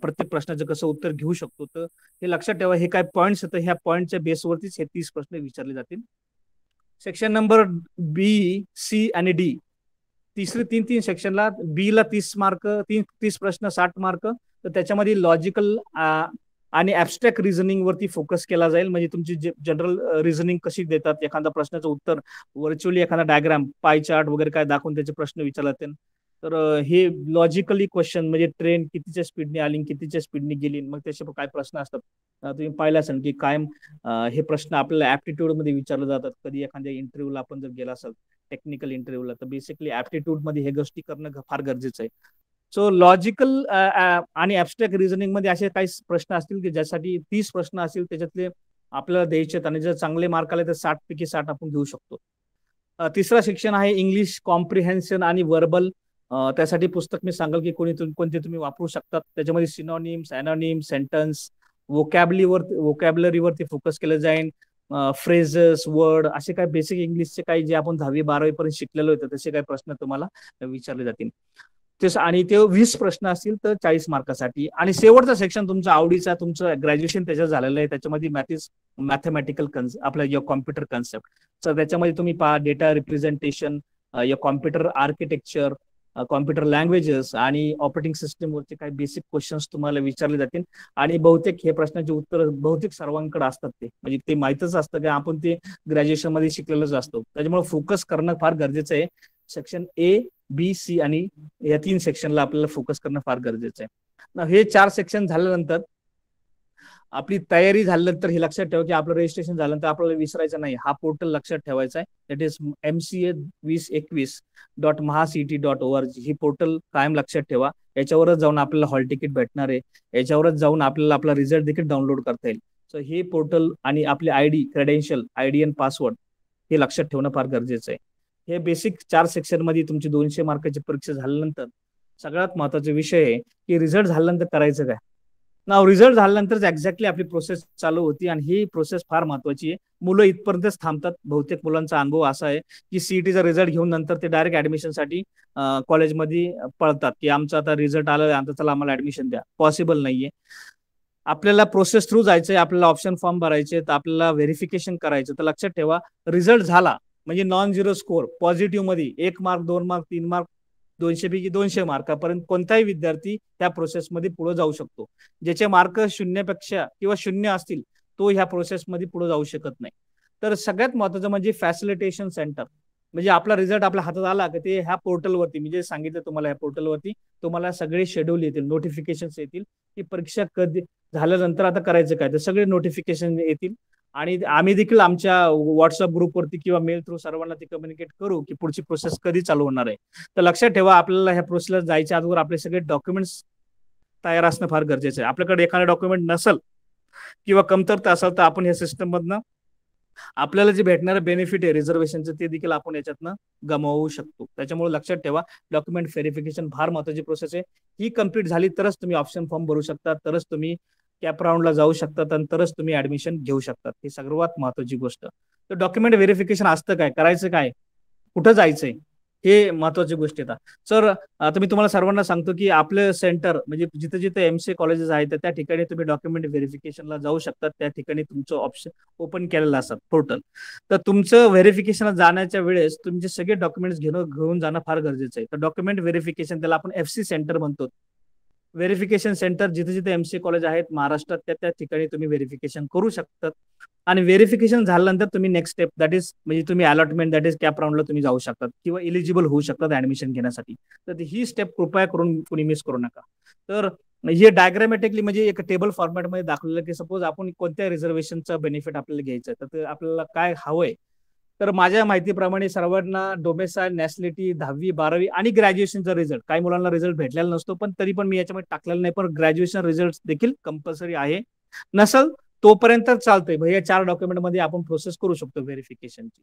प्रत्येक प्रश्नाचं कसं उत्तर घेऊ शकतो. तर हे लक्षात ठेवा, हे काय पॉईंट्स येतं, ह्या पॉईंटच्या बेसवरतीच हे 30 प्रश्न विचारले जातील. सेक्शन नंबर बी, सी आणि डी, तिसरे 3 सेक्शनला. बी ला 30 मार्क, 30 प्रश्न, 60 मार्क. तर त्याच्यामध्ये लॉजिकल आणि ॲब्स्ट्रॅक्ट रिझनिंग वरती फोकस केला जाईल. म्हणजे तुमची जनरल रिझनिंग कशी देतात, एखादा प्रश्नाचं उत्तर व्हर्च्युअली एखादा डायग्राम, पाय चार्ट वगैरे काय दाखवून त्याचे प्रश्न विचारले जातील. तर हे लॉजिकली क्वेश्चन, म्हणजे ट्रेन कितीच्या स्पीडने आली, कितीच्या स्पीडने गेली, मग त्याचे काय प्रश्न असतात. तुम्ही पाहिलं असेल की कायम हे प्रश्न आपल्याला ऍप्टिट्यूड मध्ये विचारले जातात. कधी एखाद्या इंटरव्ह्यूला आपण जर गेला असेल, टेक्निकल इंटरव्ह्यूला, तर बेसिकली ऍप्टिट्यूड मध्ये हे गोष्टी करणं फार गरजेचं आहे. सो लॉजिकल आणि ॲब्स्ट्रॅक्ट रिझनिंग मध्ये असे काही प्रश्न असतील की ज्यासाठी 30 प्रश्न असतील, त्याच्यातले आपल्याला द्यायचे, आणि जर चांगले मार्क आले तर 60 पैकी 60 आपण घेऊ शकतो. तिसरा सेक्शन आहे इंग्लिश कॉम्प्रिहेन्शन आणि वर्बल. त्यासाठी पुस्तक मी सांगाल की कोणते तुम्ही वापरू शकतात. त्याच्यामध्ये सिनोनिम्स, ॲनोनिम्स, सेंटन्स, वोकॅबलरीवरती फोकस केलं जाईल. फ्रेजेस, वर्ड, असे काही बेसिक इंग्लिशचे काही जे आपण 10वी 12वी पर्यंत शिकलेलो होतो तसे काही प्रश्न तुम्हाला विचारले जातील. आणि ते 20 प्रश्न असतील तर 40 मार्कासाठी. आणि शेवटचा सेक्शन तुमचा आवडीचा, तुमचं ग्रॅज्युएशन त्याच्यात झालेलं आहे, त्याच्यामध्ये मॅथमॅटिकल आपल्या या कॉम्प्युटर कन्सेप्ट. तर त्याच्यामध्ये तुम्ही पहा डेटा रिप्रेझेंटेशन, या कॉम्प्युटर आर्किटेक्चर, कॉम्प्युटर लँग्वेजेस आणि ऑपरेटिंग सिस्टम वरचे काही बेसिक क्वेश्चन्स तुम्हाला विचारले जातील. आणि बहुतेक हे प्रश्नाचे उत्तर बहुतेक सर्वांकडे असतात, ते म्हणजे ते माहितच असतं की आपण ते ग्रॅज्युएशन मध्ये शिकलेलंच असतो. त्याच्यामुळे फोकस करणं फार गरजेचं आहे. सेक्शन ए, बी, सी आणि या 3 सेक्शनला आपल्याला फोकस करणं फार गरजेचं आहे. हे 4 सेक्शन झाल्यानंतर आपली तयारी झाल्यानंतर हे लक्षात ठेवा की आपलं रजिस्ट्रेशन झाल्यानंतर आपल्याला विसरायचं नाही, हा पोर्टल लक्षात ठेवायचा आहे. That is MCA2021.mahacity.org. He portal कायम लक्षात ठेवा. याच्यावरच जाऊन आपल्याला हॉल तिकीट भेटणार आहे, याच्यावरच जाऊन आपल्याला आपला रिझल्ट देखील डाउनलोड करता येईल. सो हे पोर्टल आणि आपले आयडी, क्रेडेन्शियल, आयडी आणि पासवर्ड हे लक्षात ठेवणं फार गरजेचं आहे. हे बेसिक 4 सेक्शन मध्ये तुमची 200 मार्काची परीक्षा झाल्यानंतर सगळ्यात महत्वाचा विषय आहे की रिझल्ट झाल्यानंतर करायचं काय. नाव रिझल्ट झाल्यानंतर एक्झॅक्टली आपली प्रोसेस चालू होती आणि ही प्रोसेस फार महत्वाची आहे. मुलं इथपर्यंतच थांबतात. बहुतेक मुलांचा अनुभव असा आहे की सीईटीचा रिझल्ट घेऊन नंतर ते डायरेक्ट ऍडमिशनसाठी कॉलेजमध्ये पळतात की आमचा आता रिझल्ट आला, आता चला आम्हाला ऍडमिशन द्या. पॉसिबल नाहीये. आपल्याला प्रोसेस थ्रू जायचंय, आपल्याला ऑप्शन फॉर्म भरायचे, तर आपल्याला व्हेरिफिकेशन करायचं. तर लक्षात ठेवा, रिझल्ट झाला म्हणजे नॉन झिरो स्कोर पॉझिटिव्ह मध्ये 1 मार्क, 2 मार्क, 3 मार्क, 200 पैकी 200 मार्कापर्यंत कोणताही विद्यार्थी त्या प्रोसेसमध्ये पुढे जाऊ शकतो. ज्याचे मार्क 0पेक्षा किंवा 0 असतील तो ह्या प्रोसेसमध्ये पुढे जाऊ शकत नाही. तर सगळ्यात महत्वाचं म्हणजे फॅसिलिटेशन सेंटर. म्हणजे आपला रिझल्ट आपल्या हातात आला की ते ह्या पोर्टलवरती, मी जे सांगितलं तुम्हाला, ह्या पोर्टलवरती तुम्हाला सगळे शेड्यूल येतील, नोटिफिकेशन्स येतील की परीक्षा कधी झाल्यानंतर आता करायचं काय. तर सगळे नोटिफिकेशन येतील आणि आम्ही देखील आमच्या व्हॉट्सअप ग्रुपवरती किंवा मेल थ्रू सर्वांना ते कम्युनिकेट करू की पुढची प्रोसेस कधी चालू होणार आहे. तर लक्षात ठेवा, आपल्याला ह्या प्रोसेसला जायच्या अगोदर आपले सगळे डॉक्युमेंट्स तयार असणं फार गरजेचं आहे. आपल्याकडे एखादा डॉक्युमेंट नसेल किंवा कमतरता असेल तर आपण या सिस्टम मधनं आपल्याला जे भेटणारं बेनिफिट आहे रिझर्वेशनचं ते देखील आपण याच्यातनं गमावू शकतो. त्याच्यामुळे लक्षात ठेवा, डॉक्युमेंट व्हेरिफिकेशन फार महत्वाची प्रोसेस आहे. ही कंप्लीट झाली तरच तुम्ही ऑप्शन फॉर्म भरू शकता, तरच तुम्ही कॅप राऊंडला जाऊ शकतात आणि तरच तुम्ही ऍडमिशन घेऊ शकतात. ही सर्वात महत्वाची गोष्ट. तर डॉक्युमेंट व्हेरिफिकेशन असतं काय, करायचं काय, कुठं जायचंय, हे महत्वाची गोष्ट येतात. सर आता मी तुम्हाला सर्वांना सांगतो की आपलं सेंटर म्हणजे जिथे जिथे एमसीए कॉलेजेस आहेत त्या ठिकाणी तुम्ही डॉक्युमेंट व्हेरिफिकेशनला जाऊ शकतात. त्या ठिकाणी तुमचं ऑप्शन ओपन केलेलं असतात पोर्टल. तर तुमचं व्हेरिफिकेशनला जाण्याच्या वेळेस तुमचे सगळे डॉक्युमेंट्स घेऊन जाणं फार गरजेचं आहे. तर डॉक्युमेंट व्हेरिफिकेशन त्याला आपण एफसी सेंटर म्हणतो. व्हेरिफिकेशन सेंटर जिथे जिथे एमसीए कॉलेज आहेत महाराष्ट्रात त्या ठिकाणी तुम्ही व्हेरिफिकेशन करू शकतात. आणि व्हेरिफिकेशन झाल्यानंतर तुम्ही नेक्स्ट स्टेप दॅट इज म्हणजे तुम्ही अलॉटमेंट दॅट इज कॅप राऊंडला तुम्ही जाऊ शकतात किंवा इलिजिबल होऊ शकतात ऍडमिशन घेण्यासाठी. तर ही स्टेप कृपया करून कोणी मिस करू नका. तर हे डायग्रामॅटिकली म्हणजे एक टेबल फॉर्मॅटमध्ये दाखवलेलं की सपोज आपण कोणत्या रिझर्वेशनचा बेनिफिट आपल्याला घ्यायचं आहे, तर आपल्याला काय हवंय. तर माझ्या माहितीप्रमाणे सर्वांना डोमेसाईल, नॅशनॅलिटी, 10वी 12वी आणि ग्रॅज्युएशनचा रिझल्ट, काही मुलांना रिझल्ट भेटलेला नसतो, पण तरी पण मी याच्यामध्ये टाकलेलं नाही, पण ग्रॅज्युएशन रिझल्ट देखील कंपल्सरी आहे. नसल तोपर्यंत चालतंय, भैया 4 डॉक्युमेंटमध्ये आपण प्रोसेस करू शकतो व्हेरिफिकेशनची.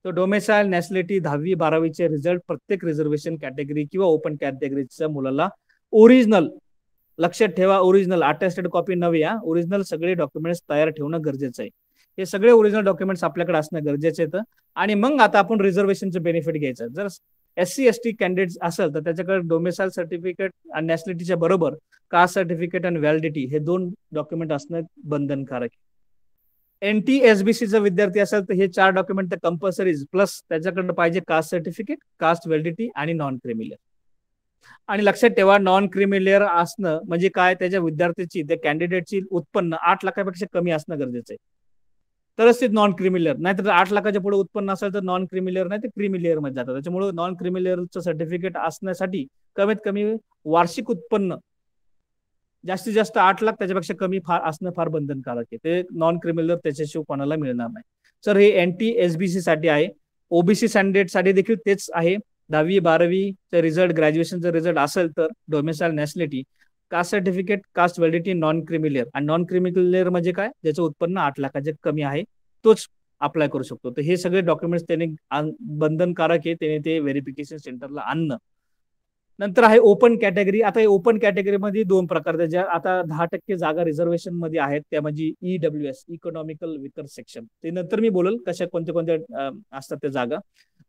तर डोमेसाईल, नॅशनॅलिटी, 10वी 12वीचे रिझल्ट प्रत्येक रिझर्वेशन कॅटेगरी किंवा ओपन कॅटेगरीच्या मुलाला ओरिजिनल, लक्षात ठेवा ओरिजिनल, अटेस्टेड कॉपी नव्हे, ओरिजिनल सगळे डॉक्युमेंट्स तयार ठेवणं गरजेचं आहे. हे सगळे ओरिजिनल डॉक्युमेंट्स आपल्याकडे असणं गरजेचं आहे. आणि मग आता आपण रिझर्वेशनचं बेनिफिट घ्यायचं. जर SC ST कॅन्डिडेट असेल तर त्याच्याकडे डोमेसाईल सर्टिफिकेट आणि नॅशनॅलिटीच्या बरोबर कास्ट सर्टिफिकेट आणि व्हॅलिडिटी हे 2 डॉक्युमेंट असणं बंधनकारक आहे. NT-SBCचा विद्यार्थी असेल तर हे 4 डॉक्युमेंट तर कंपल्सरीज, प्लस त्याच्याकडनं पाहिजे कास्ट सर्टिफिकेट, कास्ट व्हॅलिडिटी आणि नॉन क्रिमिलियर. आणि लक्षात ठेवा, नॉन क्रिमिलियर असणं म्हणजे काय, त्याच्या विद्यार्थ्याची त्या कॅन्डिडेटची उत्पन्न 8 लाखापेक्षा कमी असणं गरजेचं आहे, तरच ते नॉन क्रिमिलियर. नाहीतर 8 लाखाच्या पुढे उत्पन्न असेल तर नॉन क्रिमिलियर नाही तर क्रिमिलियर मध्ये जातात. त्याच्यामुळे नॉन क्रिमिलियरचं सर्टिफिकेट असण्यासाठी कमीत कमी वार्षिक उत्पन्न जास्तीत जास्त 8 लाख, त्याच्यापेक्षा कमी असणं फार बंधनकारक आहे. ते नॉन क्रिमिलियर त्याच्याशिवाय कोणाला मिळणार नाही. सर हे NT-SBC साठी आहे. ओबीसी कॅन्डिडेट साठी देखील तेच आहे. 10वी 12वीचा रिझल्ट, ग्रॅज्युएशनचा रिझल्ट असेल तर domicile, nationality, caste certificate, caste validity, non creamy layer. आणि नॉन क्रिमिलियर म्हणजे काय, ज्याचं उत्पन्न 8 लाखाच्या कमी आहे तोच अप्लाय करू शकतो. तर हे सगळे डॉक्युमेंट्स त्याने बंधनकारक आहे, त्याने ते व्हेरिफिकेशन सेंटरला आणणं. नंतर आहे ओपन कॅटेगरी. आता ओपन कॅटेगरीमध्ये 2 प्रकारच्या ज्या आता 10% जागा रिझर्वेशन मध्ये आहेत त्या म्हणजे EWS, इकॉनॉमिकल विकर सेक्शन. ते नंतर मी बोलेल कशा कोणत्या कोणत्या असतात त्या जागा.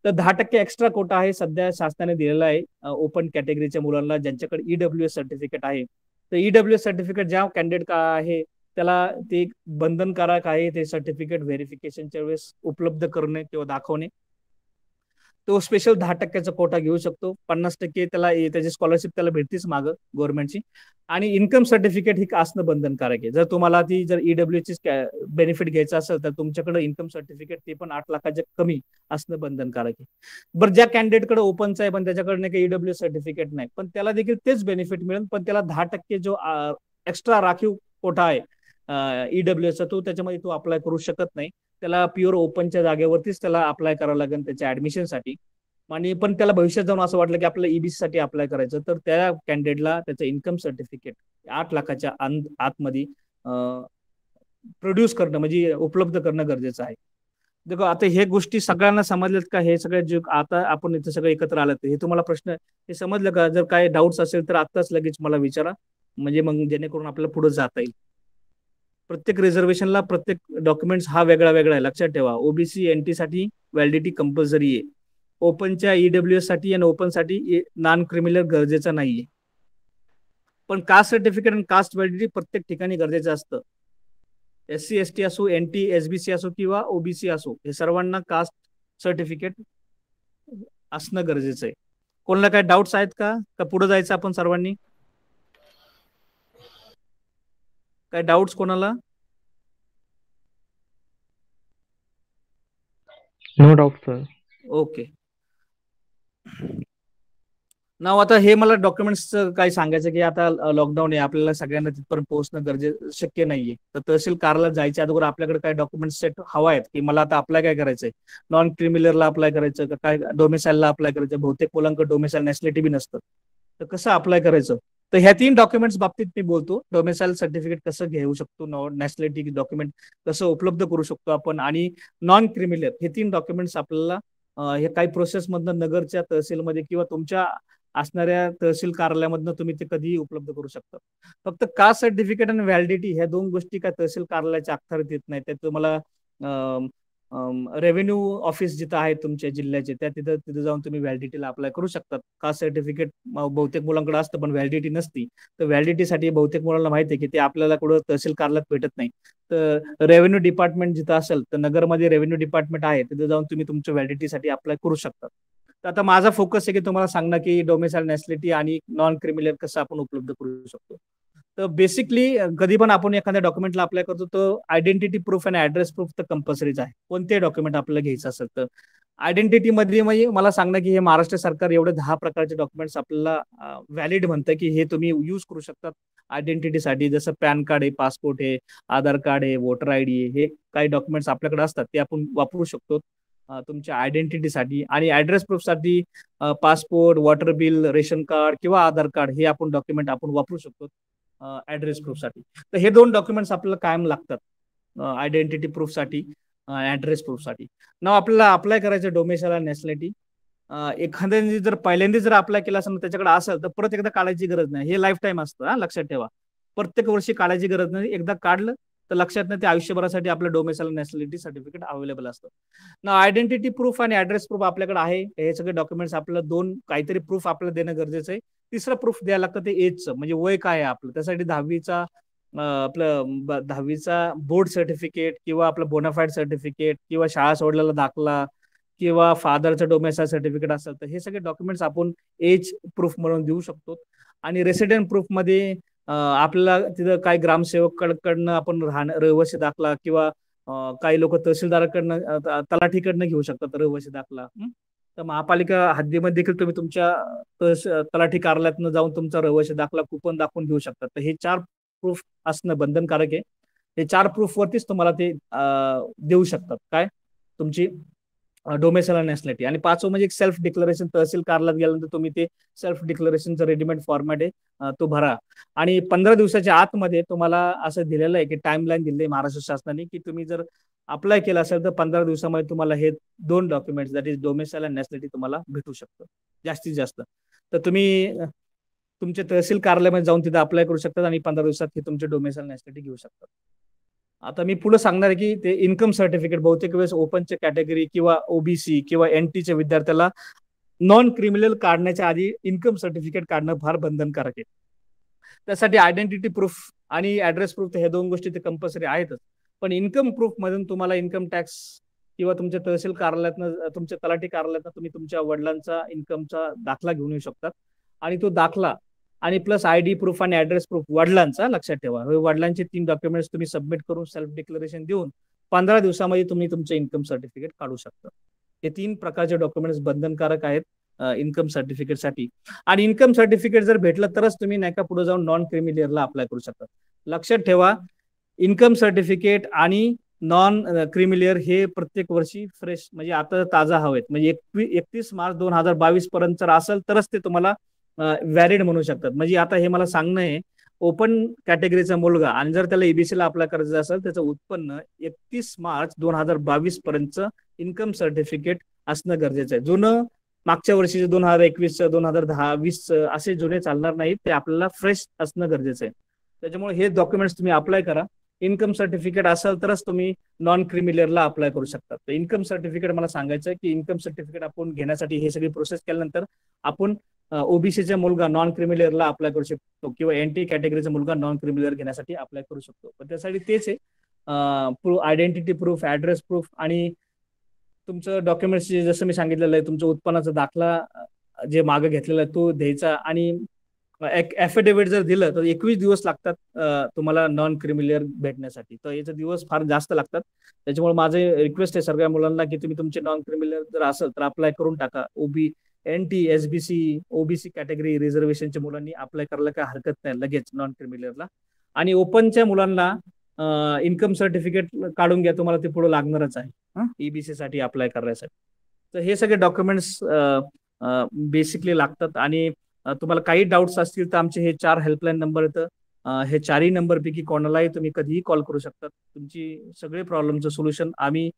तर 10% एक्स्ट्रा कोटा आहे सध्या शासनाने दिलेला आहे ओपन कॅटेगरीच्या मुलांना ज्यांच्याकडे EWS सर्टिफिकेट आहे. तर EWS सर्टिफिकेट ज्या कॅन्डिडेट आहे त्याला ते बंधनकारक आहे ते सर्टिफिकेट व्हेरिफिकेशनच्या वेळेस उपलब्ध करणे किंवा दाखवणे. तो स्पेशल 10%चा कोटा घेऊ शकतो. 50% त्याला त्याची स्कॉलरशिप त्याला भेटतीच मागं गव्हर्नमेंटची. आणि इन्कम सर्टिफिकेट ही असणं बंधनकारक आहे. जर तुम्हाला ती जर EWS बेनिफिट घ्यायचं असेल तर तुमच्याकडे इन्कम सर्टिफिकेट ते पण 8 लाखाच्या कमी असणं बंधनकारक आहे. बरं, ज्या कॅन्डिडेटकडे ओपनचं आहे पण त्याच्याकडे काही EWS सर्टिफिकेट नाही, पण त्याला देखील तेच बेनिफिट मिळेल, पण त्याला 10% जो एक्स्ट्रा राखीव कोटा आहे EWSचा तो त्याच्यामध्ये तो अप्लाय करू शकत नाही. त्याला प्युअर ओपनच्या जागेवरतीच त्याला अप्लाय करावं लागेल त्याच्या ऍडमिशनसाठी. आणि पण त्याला भविष्यात जाऊन असं वाटलं की आपल्याला EBC साठी अप्लाय करायचं तर त्या कॅन्डिडेटला त्याचं इन्कम सर्टिफिकेट 8 लाखाच्या आतमध्ये प्रोड्यूस करणं म्हणजे उपलब्ध करणं गरजेचं आहे. देखो आता हे गोष्टी सगळ्यांना समजल्यात का? हे सगळे जे आता आपण इथे सगळे एकत्र आलात हे तुम्हाला प्रश्न हे समजलं का? जर काय डाऊट्स असेल तर आत्ताच लगेच मला विचारा, म्हणजे मग जेणेकरून आपल्याला पुढे जाता येईल. प्रत्येक रिझर्वेशनला प्रत्येक डॉक्युमेंट्स हा वेगळा वेगळा आहे, लक्षात ठेवा. ओबीसी एनटी साठी व्हॅलिडिटी कंपल्सरी आहे. ओपनच्या ईडब्ल्यूएस साठी आणि ओपन साठी नॉन क्रिमिनल गरजेचं नाहीये. पण कास्ट सर्टिफिकेट आणि कास्ट व्हॅलिडिटी प्रत्येक ठिकाणी गरजेचं असतं. SC ST असो, NT SBC असो किंवा ओबीसी असो, हे सर्वांना कास्ट सर्टिफिकेट असणं गरजेचं आहे. कोणाला काय डाऊट्स आहेत का पुढे जायचं आपण सर्वांनी? काय डाऊट्स कोणाला? No doubt sir. ओके. नाव आता हे मला डॉक्युमेंट्सचं काय सांगायचं की आता लॉकडाऊन आहे, आपल्याला सगळ्यांना तिथपर्यंत पोहोचणं गरजेचं शक्य नाहीये. तर तहसील कार्यालयात जायच्या अगोदर आपल्याकडे काय डॉक्युमेंट्स सेट हवा आहेत की मला आता अप्लाय काय करायचंय, नॉन क्रिमिनलला अप्लाय करायचं का काय, डोमिसाईलला अप्लाय करायचं. बहुतेक मुलांकडे डोमिसाईल नॅशनॅलिटी बी नसतं, तर कसं अप्लाय करायचं? तर ह्या 3 डॉक्युमेंट्स बाबतीत मी बोलतो. डोमिसाईल सर्टिफिकेट कसं घेऊ शकतो, नॅशनॅलिटी डॉक्युमेंट कसं उपलब्ध करू शकतो आपण, आणि नॉन क्रिमिनल हे 3 डॉक्युमेंट्स आपल्याला हे काही प्रोसेसमधनं नगरच्या तहसीलमध्ये किंवा तुमच्या असणाऱ्या तहसील कार्यालयामधनं तुम्ही ते कधीही उपलब्ध करू शकता. फक्त कास्ट सर्टिफिकेट आणि व्हॅलिडिटी ह्या 2 गोष्टी काय तहसील कार्यालयाच्या अखत्यारीत येत नाही. त्यात तुम्हाला रेव्हेन्यू ऑफिस जिथं आहे तुमच्या जिल्ह्याचे त्या तिथं जाऊन तुम्ही व्हॅलिडिटीला अप्लाय करू शकतात. कास्ट सर्टिफिकेट बहुतेक मुलांकडे असतं पण व्हॅलिडिटी नसती. तर व्हॅलिडिटीसाठी बहुतेक मुलांना माहिती आहे की ते आपल्याला कुठं तहसील कार्यालयात भेटत नाही. तर रेव्हेन्यू डिपार्टमेंट जिथं असेल तर नगरमध्ये रेव्हेन्यू डिपार्टमेंट आहे, तिथे जाऊन तुम्ही तुमच्या व्हॅलिडिटीसाठी अप्लाय करू शकता. तर आता माझा फोकस आहे की तुम्हाला सांगणं की डोमिसाईल नॅशनॅलिटी आणि नॉन क्रिमिनल कसं आपण उपलब्ध करू शकतो. तर बेसिकली कधी पण आपण एखाद्या डॉक्युमेंटला अप्लाय करतो तर आयडेंटिटी प्रूफ आणि ऍड्रेस प्रूफ तर कंपल्सरीच आहे. कोणते डॉक्युमेंट आपल्याला घ्यायचं असेल तर आयडेंटिटी मध्ये म्हणजे मला सांगणं की हे महाराष्ट्र सरकार एवढे 10 प्रकारचे डॉक्युमेंट्स आपल्याला व्हॅलिड म्हणतं की हे तुम्ही युज करू शकतात आयडेंटिटीसाठी. जसं पॅन कार्ड आहे, पासपोर्ट आहे, आधार कार्ड आहे, वोटर आयडी आहे, हे काही डॉक्युमेंट्स आपल्याकडे असतात ते आपण वापरू शकतो तुमच्या आयडेंटिटीसाठी. आणि ऍड्रेस प्रूफसाठी passport, water bill, ration card किंवा आधार कार्ड हे आपण डॉक्युमेंट आपण वापरू शकतो ऍड्रेस प्रूफसाठी. तर हे 2 डॉक्युमेंट्स आपल्याला कायम लागतात आयडेंटिटी प्रूफसाठी, ऍड्रेस प्रूफसाठी. नाव आपल्याला अप्लाय करायचं डोमिसाईल नॅशनॅलिटी. एखाद्याने जर पहिल्यांदा जर अप्लाय केला असेल त्याच्याकडे असेल तर परत एकदा काढायची गरज नाही. हे लाईफ टाईम असतं, लक्षात ठेवा. प्रत्येक वर्षी काढायची गरज नाही. एकदा काढलं तर लक्षात नाही ते आयुष्यभरासाठी आपलं डोमिसाईल नॅशनॅलिटी सर्टिफिकेट अवेलेबल असतं ना. आयडेंटिटी प्रूफ आणि ऍड्रेस प्रूफ आपल्याकडे आहे. हे सगळे डॉक्युमेंट्स आपल्याला 2 काहीतरी प्रूफ आपल्याला देणं गरजेचं आहे. तिसरं प्रूफ द्यायला लागतं ते एजचं, म्हणजे वय काय आहे आपलं. त्यासाठी 10वीचा बोर्ड सर्टिफिकेट किंवा आपलं बोनाफाईड सर्टिफिकेट किंवा शाळा सोडलेला दाखला किंवा फादरचं डोमिसाईल सर्टिफिकेट असेल तर हे सगळे डॉक्युमेंट्स आपण एज प्रूफ म्हणून देऊ शकतो. आणि रेसिडेंट प्रूफ मध्ये आपल्याला तिथं काही ग्रामसेवकाकडनं आपण रहिवासी दाखला किंवा काही लोक तहसीलदाराकडनं तलाठीकडनं घेऊ शकतात रहिवासी दाखला. तर महापालिका हद्दीमध्ये देखील तुम्ही तुमच्या तलाठी कार्यालयातनं जाऊन तुमचा रहिवासी दाखला कुपन दाखवून घेऊ शकतात. तर हे 4 प्रूफ असणं बंधनकारक आहे. हे 4 प्रूफ वरतीच तुम्हाला ते देऊ शकतात काय तुमची डोमिसाईल नॅशनॅलिटी. आणि 5वं म्हणजे एक सेल्फ डिक्लेरेशन. तहसील कार्यालयात गेल्यानंतर तुम्ही ते सेल्फ डिक्लेरेशनचं रेडीमेड फॉर्मॅट आहे तो भरा. आणि 15 दिवसाच्या आतमध्ये तुम्हाला असं दिलेलं आहे की टाइमलाईन दिली आहे महाराष्ट्र शासनाने की तुम्ही जर अप्लाय केला असेल तर 15 दिवसामध्ये तुम्हाला हे 2 डॉक्युमेंट्स दॅट इज डोमिसाईल आणि नॅशनॅलिटी तुम्हाला भेटू शकतं जास्तीत जास्त. तर तुम्ही तुमच्या तहसील कार्यालयामध्ये जाऊन तिथे अप्लाय करू शकतात आणि 15 दिवसात हे तुमचे डोमिसाईल नॅशनॅलिटी घेऊ शकतात. आता मी पुढे सांगणार आहे की ते इन्कम सर्टिफिकेट बहुतेक वेळेस ओपनच्या कॅटेगरी किंवा ओबीसी किंवा एनटीच्या विद्यार्थ्याला नॉन क्रिमिनल काढण्याच्या आधी इन्कम सर्टिफिकेट काढणं फार बंधनकारक आहे. त्यासाठी आयडेंटिटी प्रूफ आणि ऍड्रेस प्रूफ हे 2 गोष्टी ते कंपल्सरी आहेतच. पण इन्कम प्रूफ मधून तुम्हाला इन्कम टॅक्स किंवा तुमच्या तहसील कार्यालयातनं तुमच्या तलाठी कार्यालयातनं तुम्ही तुमच्या वडिलांचा इन्कमचा दाखला घेऊन येऊ शकतात. आणि तो दाखला आणि प्लस आयडी प्रूफ आणि ऍड्रेस प्रूफ वडिलांचा, लक्षात ठेवा वडिलांचे 3 डॉक्युमेंट्स तुम्ही सबमिट करून सेल्फ डिक्लेरेशन देऊन 15 दिवसामध्ये तुम्ही तुमचं इन्कम सर्टिफिकेट काढू शकता. हे 3 प्रकारचे डॉक्युमेंट्स बंधनकारक आहेत इन्कम सर्टिफिकेटसाठी. आणि इन्कम सर्टिफिकेट जर भेटलं तरच तुम्ही नाही का पुढे जाऊन नॉन क्रिमिलियरला अप्लाय करू शकता. लक्षात ठेवा इन्कम सर्टिफिकेट आणि नॉन क्रिमिलियर हे प्रत्येक वर्षी फ्रेश म्हणजे आता ताजा हवेत. म्हणजे 31 मार्च 2022 पर्यंत जर असेल तरच ते तुम्हाला व्हॅलिड म्हणू शकतात. म्हणजे आता हे मला सांगणं आहे ओपन कॅटेगरीचा मुलगा आणि जर त्याला ईबीसी ला अप्लाय करायचं असेल त्याचं उत्पन्न 31 मार्च 2022 पर्यंत इन्कम सर्टिफिकेट असणं गरजेचं आहे. जुनं मागच्या वर्षीचे 2021 2010-20 असे जुने चालणार नाहीत, ते आपल्याला फ्रेश असणं गरजेचं आहे. त्याच्यामुळे हे डॉक्युमेंट्स तुम्ही अप्लाय करा. इन्कम सर्टिफिकेट असेल तरच तुम्ही नॉन क्रिमिलियरला अप्लाय करू शकता. तर इन्कम सर्टिफिकेट मला सांगायचं आहे की इन्कम सर्टिफिकेट आपण घेण्यासाठी हे सगळी प्रोसेस केल्यानंतर आपण ओबीसीचा मुलगा नॉन क्रिमिलियरला अप्लाय करू शकतो किंवा एनटी कॅटेगरीचा मुलगा नॉन क्रिमिलियर घेण्यासाठी अप्लाय करू शकतो. पण त्यासाठी तेच आहे, आयडेंटिटी प्रूफ, ऍड्रेस प्रूफ आणि तुमचं डॉक्युमेंट्स जसं मी सांगितलेलं आहे, तुमचं उत्पन्नाचा दाखला जे मागे घेतलेला आहे तो द्यायचा आणि ऍफिडेव्हिट जर दिलं तर 21 दिवस लागतात तुम्हाला नॉन क्रिमिलियर भेटण्यासाठी. तर याचे दिवस फार जास्त लागतात. त्याच्यामुळे माझे रिक्वेस्ट आहे सगळ्या मुलांना की तुम्ही तुमचे नॉन क्रिमिलियर जर असेल तर अप्लाय करून टाका. एनटी, एसबीसी, ओबीसी कॅटेगरी रिझर्वेशनच्या मुलांनी अप्लाय करायला काय हरकत नाही लगेच नॉन क्रिमिलियरला. आणि ओपनच्या मुलांना इन्कम सर्टिफिकेट काढून घ्या, तुम्हाला ते पुढे लागणारच आहे ईबीसी साठी अप्लाय करायसाठी. तर हे सगळे डॉक्युमेंट्स बेसिकली लागतात. आणि तुम्हाला काही डाऊट्स असतील तर आमचे हे 4 हेल्पलाईन नंबर येतं. हे 4ही नंबरपैकी कोणालाही तुम्ही कधीही कॉल करू शकतात. तुमची सगळे प्रॉब्लेमचं सोल्युशन आम्ही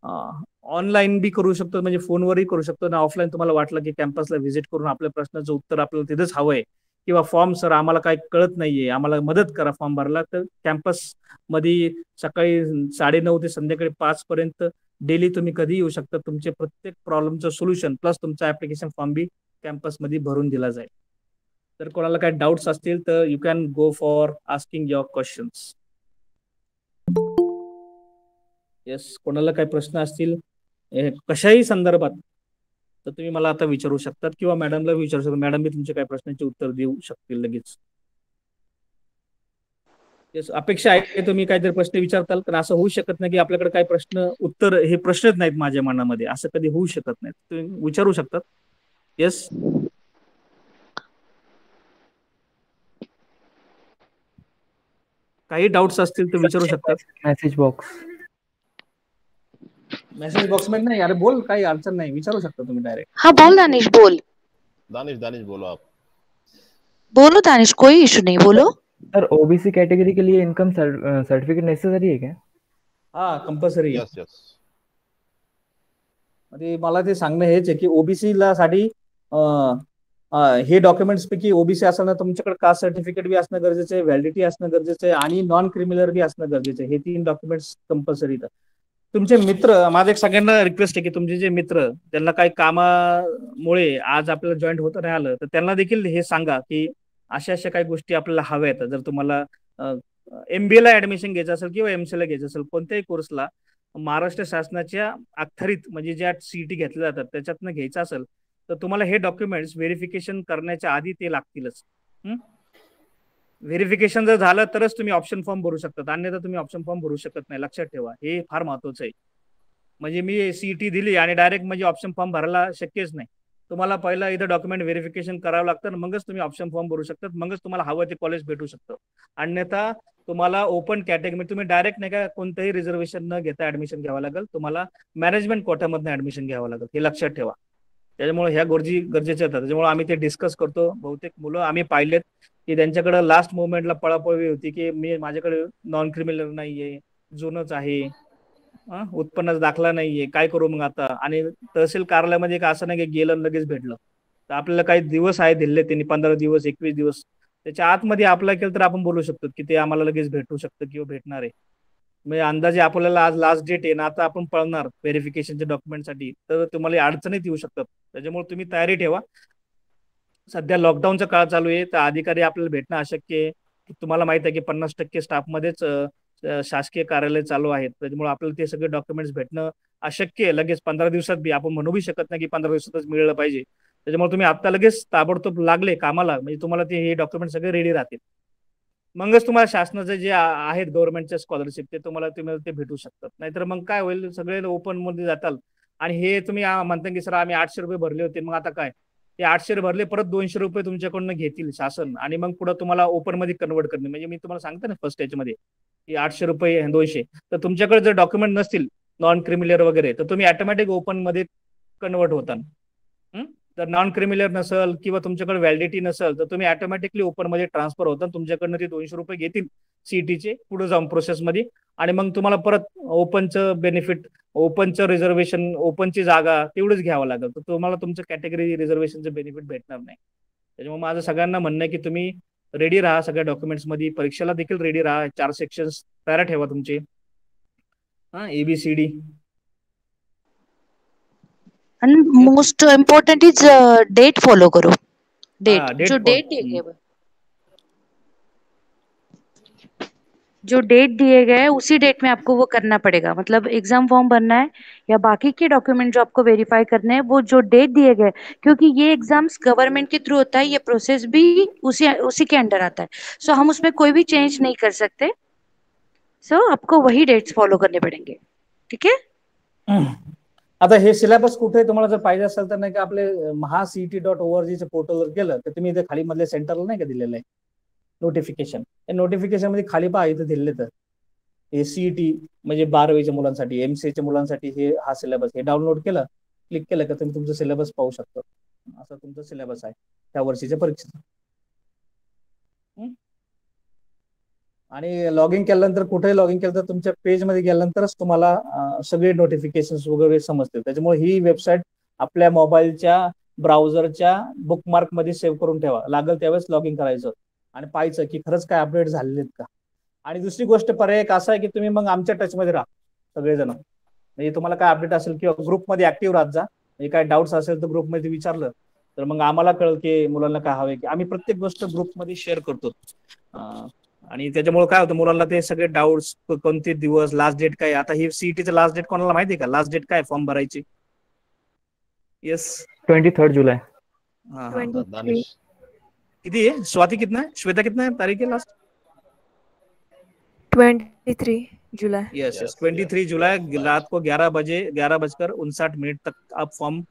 ऑनलाईन बी करू शकतो, म्हणजे फोनवरही करू शकतो. आणि ऑफलाईन तुम्हाला वाटलं की कॅम्पसला व्हिजिट करून आपल्या प्रश्नाचं उत्तर आपल्याला तिथेच हवंय किंवा फॉर्म सर आम्हाला काय कळत नाहीये, आम्हाला मदत करा फॉर्म भरला, तर कॅम्पस मध्ये सकाळी 9:30 ते संध्याकाळी 5 पर्यंत डेली तुम्ही कधी येऊ शकता. तुमचे प्रत्येक प्रॉब्लेमचं सोल्युशन प्लस तुमचा ऍप्लिकेशन फॉर्म बी कॅम्पसमध्ये भरून दिला जाईल. तर कोणाला काही डाऊट्स असतील तर you can go for asking your questions. Yes, कोणाला काही प्रश्न असतील कशाही संदर्भात तर तुम्ही मला आता विचारू शकतात किंवा मॅडमला विचारू शकता. मॅडम मी तुमच्या काही प्रश्नांचे उत्तर देऊ शकतील लगेच. येस, अपेक्षा आहे तुम्ही काहीतरी प्रश्न विचारताल, पण असं होऊ शकत नाही की आपल्याकडे काही प्रश्न उत्तर हे प्रश्नच नाहीत माझ्या मनामध्ये, असं कधी होऊ शकत नाही. तुम्ही विचारू शकतात. येस, काही डाऊट्स असतील तर विचारू शकतात. मेसेज बॉक्स मध्ये नाही, अरे बोल, काही अडचण नाही, विचारू शकता तुम्ही डायरेक्ट. हाँ बोल दानिश, बोल. दानिश बोलो आप. बोलो दानिश, कोई इशू नहीं, बोलो. सर ओबीसी कैटेगरी के लिए इनकम सर्टिफिकेट नेसेसरी है क्या? हा, कंपल्सरी आहे. Yes yes. म्हणजे मला ते सांगणं हेच आहे की ओबीसी ला साठी हे डॉक्युमेंट्स पैकी ओबीसी असताना तुमच्याकडे कास्ट सर्टिफिकेट बी असणं गरजेचं आहे, व्हॅलिडिटी असणं गरजेचं आहे आणि नॉन क्रिमिनल बी असणं गरजेचं आहे. हे 3 डॉक्युमेंट्स कंपल्सरी. तुमचे मित्र, माझं एक सगळ्यांना रिक्वेस्ट आहे की तुमचे जे मित्र त्यांना काही कामामुळे आज आपल्याला जॉईंट होतं नाही आलं तर त्यांना देखील हे सांगा की अशा अशा काही गोष्टी आपल्याला हव्या आहेत. जर तुम्हाला MBA ला ऍडमिशन घ्यायचं असेल किंवा MCA ला घ्यायचं असेल, कोणत्याही कोर्सला महाराष्ट्र शासनाच्या अखत्यारीत म्हणजे ज्या सीईटी घेतल्या जातात त्याच्यातनं घ्यायचं असेल तर तुम्हाला हे डॉक्युमेंट्स व्हेरिफिकेशन करण्याच्या आधी ते लागतीलच. व्हेरिफिकेशन जर झालं तरच तुम्ही ऑप्शन फॉर्म भरू शकतात, अन्यथा तुम्ही ऑप्शन फॉर्म भरू शकत नाही. लक्षात ठेवा, हे फार महत्वाचं आहे. म्हणजे मी सीईटी दिली आणि डायरेक्ट म्हणजे ऑप्शन फॉर्म भरायला शक्यच नाही. तुम्हाला पहिला इथं डॉक्युमेंट व्हेरिफिकेशन करावं लागतं, मगच तुम्ही ऑप्शन फॉर्म भरू शकतात, मगच तुम्हाला हवं ते कॉलेज भेटू शकतं. अन्यथा तुम्हाला ओपन कॅटेगरी तुम्ही डायरेक्ट नाही का कोणतंही रिझर्वेशन न घेता ऍडमिशन घ्यावं लागेल. तुम्हाला मॅनेजमेंट कोट्यामधनं ऍडमिशन घ्यावं लागेल, हे लक्षात ठेवा. त्याच्यामुळे ह्या गोष्टी गरजेच्या आहेत. त्याच्यामुळे आम्ही ते डिस्कस करतो. बहुतेक मुलं आम्ही पाहिलेत की त्यांच्याकडे लास्ट मोमेंटला पळापळी होती की माझ्याकडे नॉन क्रिमिनल नाहीये, जुनच आहे, उत्पन्नाचा दाखला नाहीये, काय करू मग आता. आणि तहसील कार्यालयामध्ये असं नाही की गेलं लगेच भेटलं. तर आपल्याला काही दिवस आहे दिले त्यांनी, 15 दिवस 21 दिवस, त्याच्या आतमध्ये अप्लाय केलं तर आपण बोलू शकतो की ते आम्हाला लगेच भेटू शकतं किंवा भेटणार आहे. म्हणजे अंदाजे आपल्याला आज लास्ट डेट आहे ना, आता आपण पळणार व्हेरिफिकेशनच्या डॉक्युमेंटसाठी, तर तुम्हाला अडचणीत येऊ शकतात. त्याच्यामुळे तुम्ही तयारी ठेवा. सध्या लॉकडाऊनचा काळ चालू आहे तर अधिकारी आपल्याला भेटणं अशक्य आहे. तुम्हाला माहित आहे की 50% स्टाफमध्येच शासकीय कार्यालय चालू आहेत. त्याच्यामुळे आपल्याला ते सगळे डॉक्युमेंट्स भेटणं अशक्य आहे. लगेच 15 दिवसात बी आपण म्हणू बी शकत नाही की 15 दिवसातच मिळलं पाहिजे. त्याच्यामुळे तुम्ही आता लगेच ताबडतोब लागले कामाला म्हणजे तुम्हाला ते हे डॉक्युमेंट सगळे रेडी राहतील. मगच तुम्हाला शासनाचे जे आहेत गव्हर्नमेंटचे स्कॉलरशिप ते तुम्हाला ते भेटू शकतात. नाहीतर मग काय होईल, सगळे ओपन मध्ये जाताल आणि हे तुम्ही म्हणता की सर आम्ही 800 रुपये भरले होते, मग आता काय ते 800 भरले परत 200 रुपये तुमच्याकडनं घेतील शासन आणि मग पुढे तुम्हाला ओपन मध्ये कन्वर्ट करणे. म्हणजे मी तुम्हाला सांगतो ना फर्स्ट याच्यामध्ये की 800 रुपये 200, तर तुमच्याकडे जर डॉक्युमेंट नसतील नॉन क्रिमिलियर वगैरे तर तुम्ही ऑटोमॅटिक ओपन मध्ये कन्वर्ट होता. जर नॉन क्रिमिनल नसेल किंवा तुमच्याकडे व्हॅलिडिटी नसेल तर तुम्ही ऑटोमॅटिकली ओपन मध्ये ट्रान्सफर होता, तुमच्याकडनं ते 200 रुपये घेतील सीईटीचे पुढे जाऊन प्रोसेसमध्ये, आणि मग तुम्हाला परत ओपनचं बेनिफिट, ओपनचं रिझर्वेशन, ओपनची जागा तेवढंच घ्यावं लागेल, तर तुम्हाला तुमचं कॅटेगरी रिझर्वेशनचं बेनिफिट भेटणार नाही. त्याच्यामुळे माझं सगळ्यांना म्हणणं आहे की तुम्ही रेडी राहा सगळ्या डॉक्युमेंट्समध्ये, परीक्षेला देखील रेडी राहा, 4 सेक्शन्स तयार ठेवा तुमचे, हा ABCD. And most important is date follow करो. डेट date जो for- डेट दिए गए जो डेट दिए गए उसी डेट में आपको वो करना पड़ेगा. मतलब एग्जाम फॉर्म भरना है या बाकी के डॉक्यूमेंट जो आपको वेरीफाई करने हैं वो जो डेट दिए गए, क्योंकि ये एग्जाम्स गवर्नमेंट के थ्रू होता है, ये प्रोसेस भी उसी के अंडर आता है. सो हम उसमें कोई भी चेंज नहीं कर सकते. सो आपको वही डेट्स फॉलो करने पड़ेंगे. ठीक है. आता हे सिलेबस कुठे तुम्हाला जर पाहिजे असेल तर नाही का आपले महाCET.org च्या पोर्टलवर गेलं तर तुम्ही इथे खाली मधल्या सेंटरला नाही का दिलेलं आहे नोटिफिकेशन, त्या नोटिफिकेशन मध्ये खाली पहा इथे दिलेले, तर हे सीईटी म्हणजे 12वीच्या मुलांसाठी, MCAच्या मुलांसाठी हे हा सिलेबस, हे डाउनलोड केलं, क्लिक केलं का तुम्ही तुमचं सिलेबस पाहू शकता. असं तुमचं सिलेबस आहे त्या वर्षीच्या परीक्षेचा. आणि लॉग इन केल्यानंतर, कुठेही लॉग इन केलं तर तुमच्या पेजमध्ये गेल्यानंतरच तुम्हाला सगळे नोटिफिकेशन वगैरे समजतील. त्याच्यामुळे ही वेबसाईट आपल्या मोबाईलच्या ब्राउझरच्या बुकमार्क मध्ये सेव्ह करून ठेवा, लागेल त्यावेळेस लॉग इन करायचं आणि पाहायचं की खरंच काय अपडेट झालेले आहेत का. आणि दुसरी गोष्ट, पर्याय एक असा आहे की तुम्ही मग आमच्या टचमध्ये राहा सगळेजण, म्हणजे तुम्हाला काय अपडेट असेल किंवा ग्रुपमध्ये ऍक्टिव्ह राहत जा, म्हणजे काय डाऊट्स असेल तर ग्रुपमध्ये विचारलं तर मग आम्हाला कळेल की मुलांना काय हवंय, की आम्ही प्रत्येक गोष्ट ग्रुपमध्ये शेअर करतो. आणि त्याच्यामुळे काय होतं, मुलांना ते सगळे डाऊट्स, कोणते दिवस, लास्ट डेट काय, आता ही सीईटीचं लास्ट डेट कोणाला माहिती आहे का, लास्ट डेट काय फॉर्म भरायची? येस, 23 जुलाई. दानिश किती आहे स्वाति, कितना है श्वेता, कितना है तारीख है लास्ट? 23 जुलाई. यस यस 23 जुलाई रात को 11:59 तक आप फॉर्म,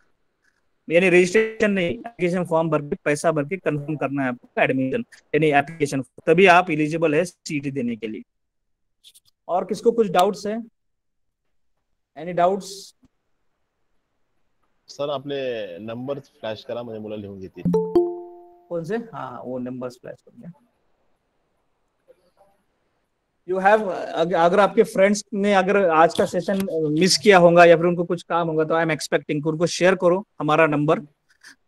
यानी रजिस्ट्रेशन नहीं, एप्लीकेशन फॉर्म भर के पैसा भर के कंफर्म करना है आपको एडमिशन, यानी एप्लीकेशन, तभी आप एलिजिबल है सीईटी देने के लिए. और किसको कुछ डाउट्स है? Any doubts? सर आपले नंबर फ्लॅश करा म्हणजे मुलं लिहून घेतील. कौन से? हाँ वो नंबर्स फ्लैश कर दिया. यू हैव, अगर आपके फ्रेंड्स ने अगर आज का सेशन मिस किया होगा या फिर उनको कुछ काम होगा तो आई एम एक्सपेक्टिंग उनको शेयर करो हमारा नंबर,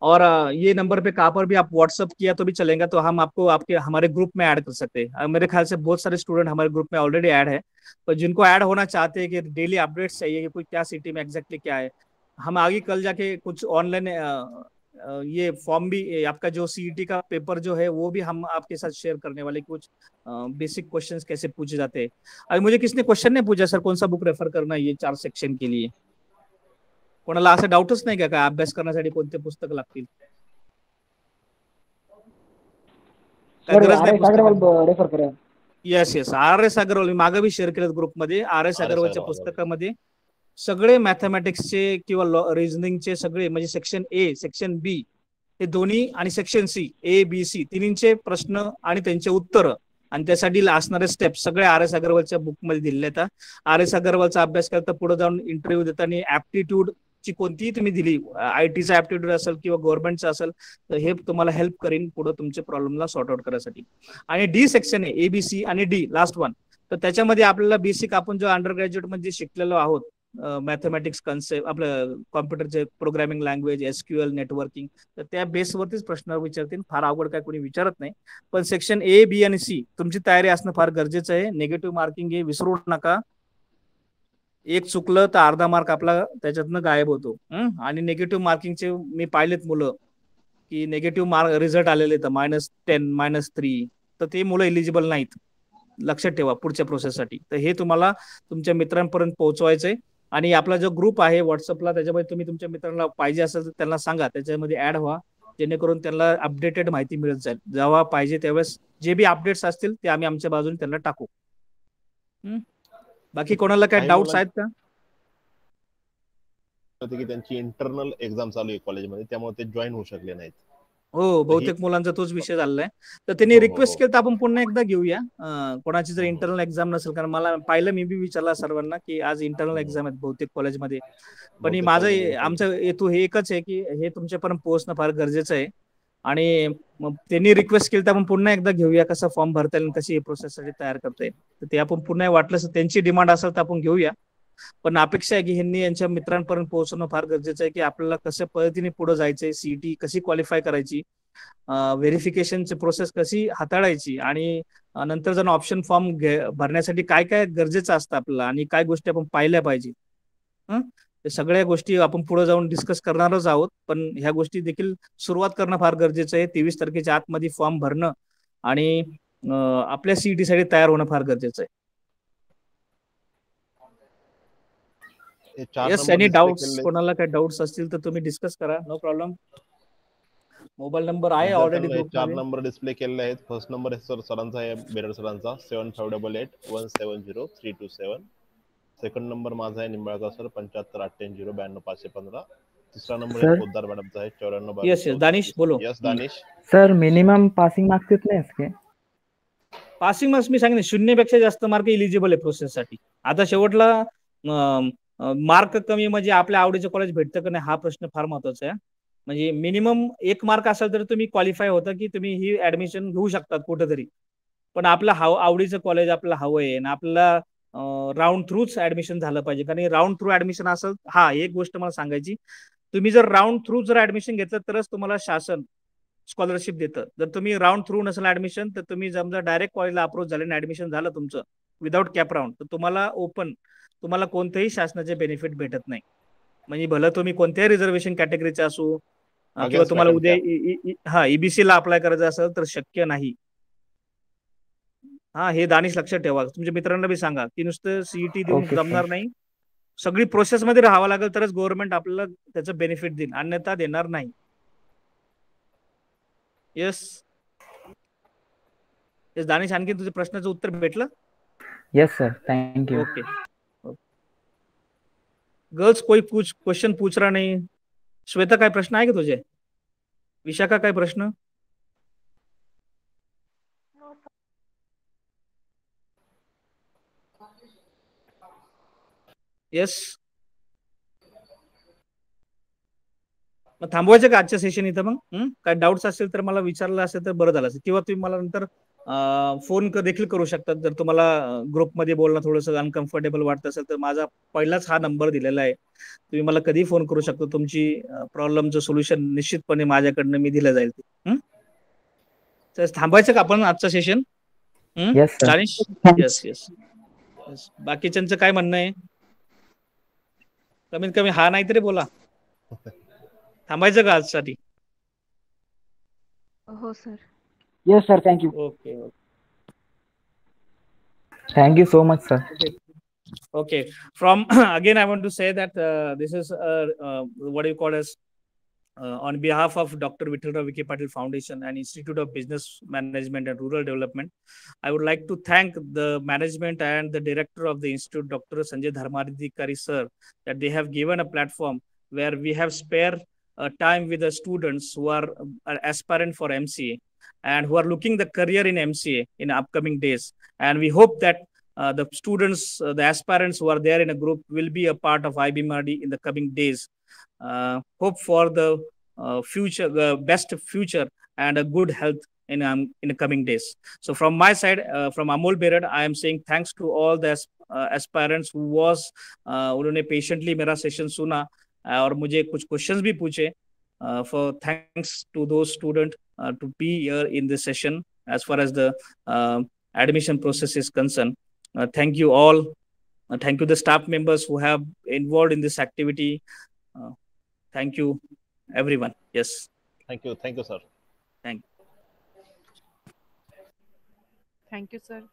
और ये नंबर पे कहाँ पर भी आप व्हाट्सअप किया तो भी चलेगा, तो हम आपको आपके हमारे ग्रुप में ऐड कर सकते हैं. मेरे ख्याल से बहुत सारे स्टूडेंट हमारे ग्रुप में ऑलरेडी ऐड है, तो जिनको ऐड होना चाहते हैं कि डेली अपडेट्स चाहिए कि कोई क्या सिटी में एग्जैक्टली क्या है, हम आगे कल जाके कुछ ऑनलाइन ये फॉर्म भी, आपका जो सीईटी का पेपर जो है वो भी हम आपके साथ शेयर करने वाले, कुछ बेसिक क्वेश्चंस कैसे पूछे जाते हैं. अभी मुझे किसने क्वेश्चन नहीं पूछा सर कौन सा बुक रेफर करना है ये 4 सेक्शन के लिए, कोणाला असं डाऊटच नाही का काय अभ्यास करण्यासाठी कोणते पुस्तक लागतील? काय गरज नाही पुस्तकाची? येस येस RS अग्रवाल, मी मागे भी शेअर केलं ग्रुपमध्ये. RS अग्रवालच्या पुस्तकामध्ये सगळे मॅथमॅटिक्सचे किंवा रिझनिंगचे सगळे, म्हणजे सेक्शन A, सेक्शन B हे दोन्ही, आणि section C, A B C तिन्हींचे प्रश्न आणि त्यांचे उत्तर आणि त्यासाठी असणारे स्टेप सगळे RS अग्रवालच्या बुकमध्ये दिलेले आहेत. RS अग्रवालचा अभ्यास करता पुढे जाऊन इंटरव्ह्यू देताना ऍप्टिट्यूड ची कोणतीही तुम्ही दिली, IT चा ऍप्टिट्यूड असेल किंवा गव्हर्नमेंटचा असेल, तर हे तुम्हाला हेल्प करीन पुढे तुमच्या प्रॉब्लेमला सॉर्ट आउट करण्यासाठी. आणि D सेक्शन आहे, ABC आणि D लास्ट वन, तर त्याच्यामध्ये आपल्याला बेसिक आपण जो अंडर ग्रॅज्युएट मध्ये शिकलेलो आहोत, मॅथमॅटिक्स कन्सेप्ट, आपलं कॉम्प्युटरचे प्रोग्रामिंग लँग्वेज, SQL, नेटवर्किंग, तर त्या बेसवरतीच प्रश्न विचारतील, फार अवघड काय कोणी विचारत नाही. पण सेक्शन A, B आणि C तुमची तयारी असणं फार गरजेचं आहे. निगेटिव्ह मार्किंग हे विसरू नका, एक चुकलं तर अर्धा मार्क आपला त्याच्यातनं गायब होतो. आणि निगेटिव्ह मार्किंगचे मी पाहिलेत मुलं की निगेटिव्ह मार्क रिझल्ट आलेले तर -10, -3, तर ते मुलं एलिजिबल नाहीत. लक्षात ठेवा पुढच्या प्रोसेससाठी. तर हे तुम्हाला तुमच्या मित्रांपर्यंत पोहोचवायचंय. आणि आपला जो ग्रुप आहे व्हॉट्सअपला, त्याच्यामध्ये तुम्ही तुमच्या मित्रांना पाहिजे असेल तर त्यांना सांगा, त्याच्यामध्ये ऍड व्हा, जेणेकरून त्यांना अपडेटेड माहिती मिळत जाईल. जेव्हा पाहिजे त्यावेळेस जे बी अपडेट्स असतील ते आम्ही आमच्या बाजूने त्यांना टाकू. बाकी कोणाला काय डाऊट्स आहेत का? की त्यांची इंटरनल एक्झाम चालू आहे कॉलेजमध्ये, त्यामुळे ते जॉईन होऊ शकले नाहीत. हो, बहुतेक मुलांचा तोच विषय झालेला आहे. तर त्यांनी हो, रिक्वेस्ट हो. केलं तर आपण पुन्हा एकदा घेऊया. कोणाची जर हम्म. इंटरनल एक्झाम नसेल, कारण मला पाहिलं, मी बी विचारलं सर्वांना की आज इंटरनल एक्झाम आहेत बहुतेक कॉलेजमध्ये. पण बहुतेक माझं कॉलेजमध्ये इंटरव्ह्यू. आमचं हेतू हे एकच आहे की हे तुमच्यापर्यंत पोहोचणं फार गरजेचं आहे. आणि मग त्यांनी रिक्वेस्ट केली तर आपण पुन्हा एकदा घेऊया, कसा फॉर्म भरता येईल, कशी प्रोसेससाठी तयार करता येईल. तर ते आपण पुन्हा वाटलं तर त्यांची डिमांड असेल तर आपण घेऊया. पण अपेक्षा आहे की ह्यांनी यांच्या मित्रांपर्यंत पोहोचणं फार गरजेचं आहे की आपल्याला कशा पद्धतीने पुढे जायचंय, सीईटी कशी क्वालिफाय करायची, व्हेरिफिकेशनची प्रोसेस कशी हाताळायची, आणि नंतर जर ऑप्शन फॉर्म भरण्यासाठी काय काय गरजेचं असतं आपल्याला आणि काय गोष्टी आपण पाहिल्या पाहिजे. ते सगळ्या गोष्टी आपण पुढे जाऊन डिस्कस करणारच आहोत. पण ह्या गोष्टी देखील सुरुवात करणं फार गरजेचं आहे. 23 तारखेच्या आतमध्ये फॉर्म भरणं आणि आपल्या सीईटी साठी तयार होणं फार गरजेचं आहे. हे 4 yes, number any display doubts, केलेले आहेत. कोणाला काही डाऊट्स असतील तर तुम्ही डिस्कस करा, नो प्रॉब्लेम. मोबाईल नंबर आहे ऑलरेडी विद्यार्थ्यांना हे 4 ग्रुपमध्ये. नंबर डिस्प्ले केलेले आहेत. फर्स्ट नंबर आहे सरांचा आहे, बेरड सरांचा 7588170327. सेकंड नंबर माझा आहे निंबाळकर सर 7588092515. तिसरा नंबर आहे सर पोद्दार मॅडमचा आहे 94 येस येस, दानिश बोलो. Yes Danish. Sir minimum passing marks कितने हैं इसके? पासिंग मार्क्स मी सांगितलं, 0पेक्षा जास्त मार्क इलिजिबल आहे प्रोसेससाठी. आता शेवटला मार्क कमी म्हणजे आपल्या आवडीचं कॉलेज भेटतं का नाही हा प्रश्न फार महत्वाचा आहे. म्हणजे मिनिमम 1 मार्क असेल तर तुम्ही क्वालिफाय होता की तुम्ही ही ऍडमिशन घेऊ शकतात कुठेतरी. पण आपलं आवडीचं कॉलेज आपल्याला हवं आहे आणि आपल्याला राऊंड थ्रूच ऍडमिशन झालं पाहिजे. कारण राऊंड थ्रू ऍडमिशन असेल, हा एक गोष्ट मला सांगायची, तुम्ही जर राऊंड थ्रू जर ऍडमिशन घेतलं तरच तुम्हाला शासन स्कॉलरशिप देतं. जर तुम्ही राऊंड थ्रू नसेल ऍडमिशन तर तुम्ही समजा डायरेक्ट कॉलेजला अप्रोच झाले आणि ऍडमिशन झालं तुमचं विदाऊट कॅप राऊंड, तर तुम्हाला ओपन, तुम्हाला कोणतेही शासनाचे बेनिफिट भेटत नाही. म्हणजे भलं तुम्ही कोणत्याही रिझर्वेशन कॅटेगरीचे असू किंवा अगेन्स्ट तुम्हाला पॅटर्न उद्या कॅप. ईबीसी ला अप्लाय करायचं असेल तर शक्य नाही. हा, हे दानिश लक्षात ठेवा, तुमच्या मित्रांना बी सांगा की नुसतं सीईटी देऊन ओके जमणार सर. नाही. सगळी प्रोसेस मध्ये राहावं लागेल तरच गव्हर्नमेंट आपल्याला त्याचं बेनिफिट देईल, अन्यथा देणार नाही. येस येस दानिश, आणखी तुझ्या प्रश्नाचं उत्तर भेटलं? Yes sir, thank you. Okay. Girls कोई क्वेश्चन पूछ रहा नहीं. श्वेता, काय प्रश्न आहे का तुझे? विशाखा, काय प्रश्न? येस, मग थांबवायचं का आजच्या सेशन इथं? मग काय डाऊट्स असेल तर मला विचारलं असेल तर बरं झालं असेल, किंवा तुम्ही मला नंतर फोन देखील करू शकतात. जर तुम्हाला ग्रुपमध्ये बोलणं थोडंसं अनकम्फर्टेबल वाटत असेल तर माझा पहिलाच हा नंबर दिलेला आहे, तुम्ही मला कधी फोन करू शकता. तुमची प्रॉब्लेमचं सोल्युशन निश्चितपणे माझ्याकडनं मी दिलं जाईल. तर थांबायचं का आपण आजचं session? Yes sir. Danish, yes yes. बाकीच्यांचं काय म्हणणं आहे? कमीत कमी हा नाही तरी बोला. थांबायचं का आजसाठी? हो sir. Yes sir, thank you. Okay thank you so much sir. okay. From again I want to say that this is what you call as on behalf of Dr. Vithalrao Vikhe Patil Foundation and Institute of Business Management and Rural Development, I would like to thank the management and the director of the institute, Dr. Sanjay Dharmadhikari sir, that they have given a platform where we have spare time with the students who are aspirant for MCA and who are looking the career in MCA in upcoming days. And we hope that the students, the aspirants who are there in a group will be a part of IBMRD in the coming days. Hope for the future, the best future and a good health in the coming days. So from my side, from Amol Berad, I am saying thanks to all the aspirants who was उन्होंने patiently मेरा session सुना और मुझे कुछ questions भी पूछे. For thanks to those students to be here in this session as far as the admission process is concerned. Thank you all. Thank you the staff members who have involved in this activity. Thank you everyone. Yes. Thank you sir. Thank you. Thank you, sir.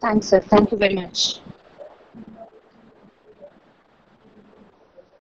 Thanks, sir. Thank you very much.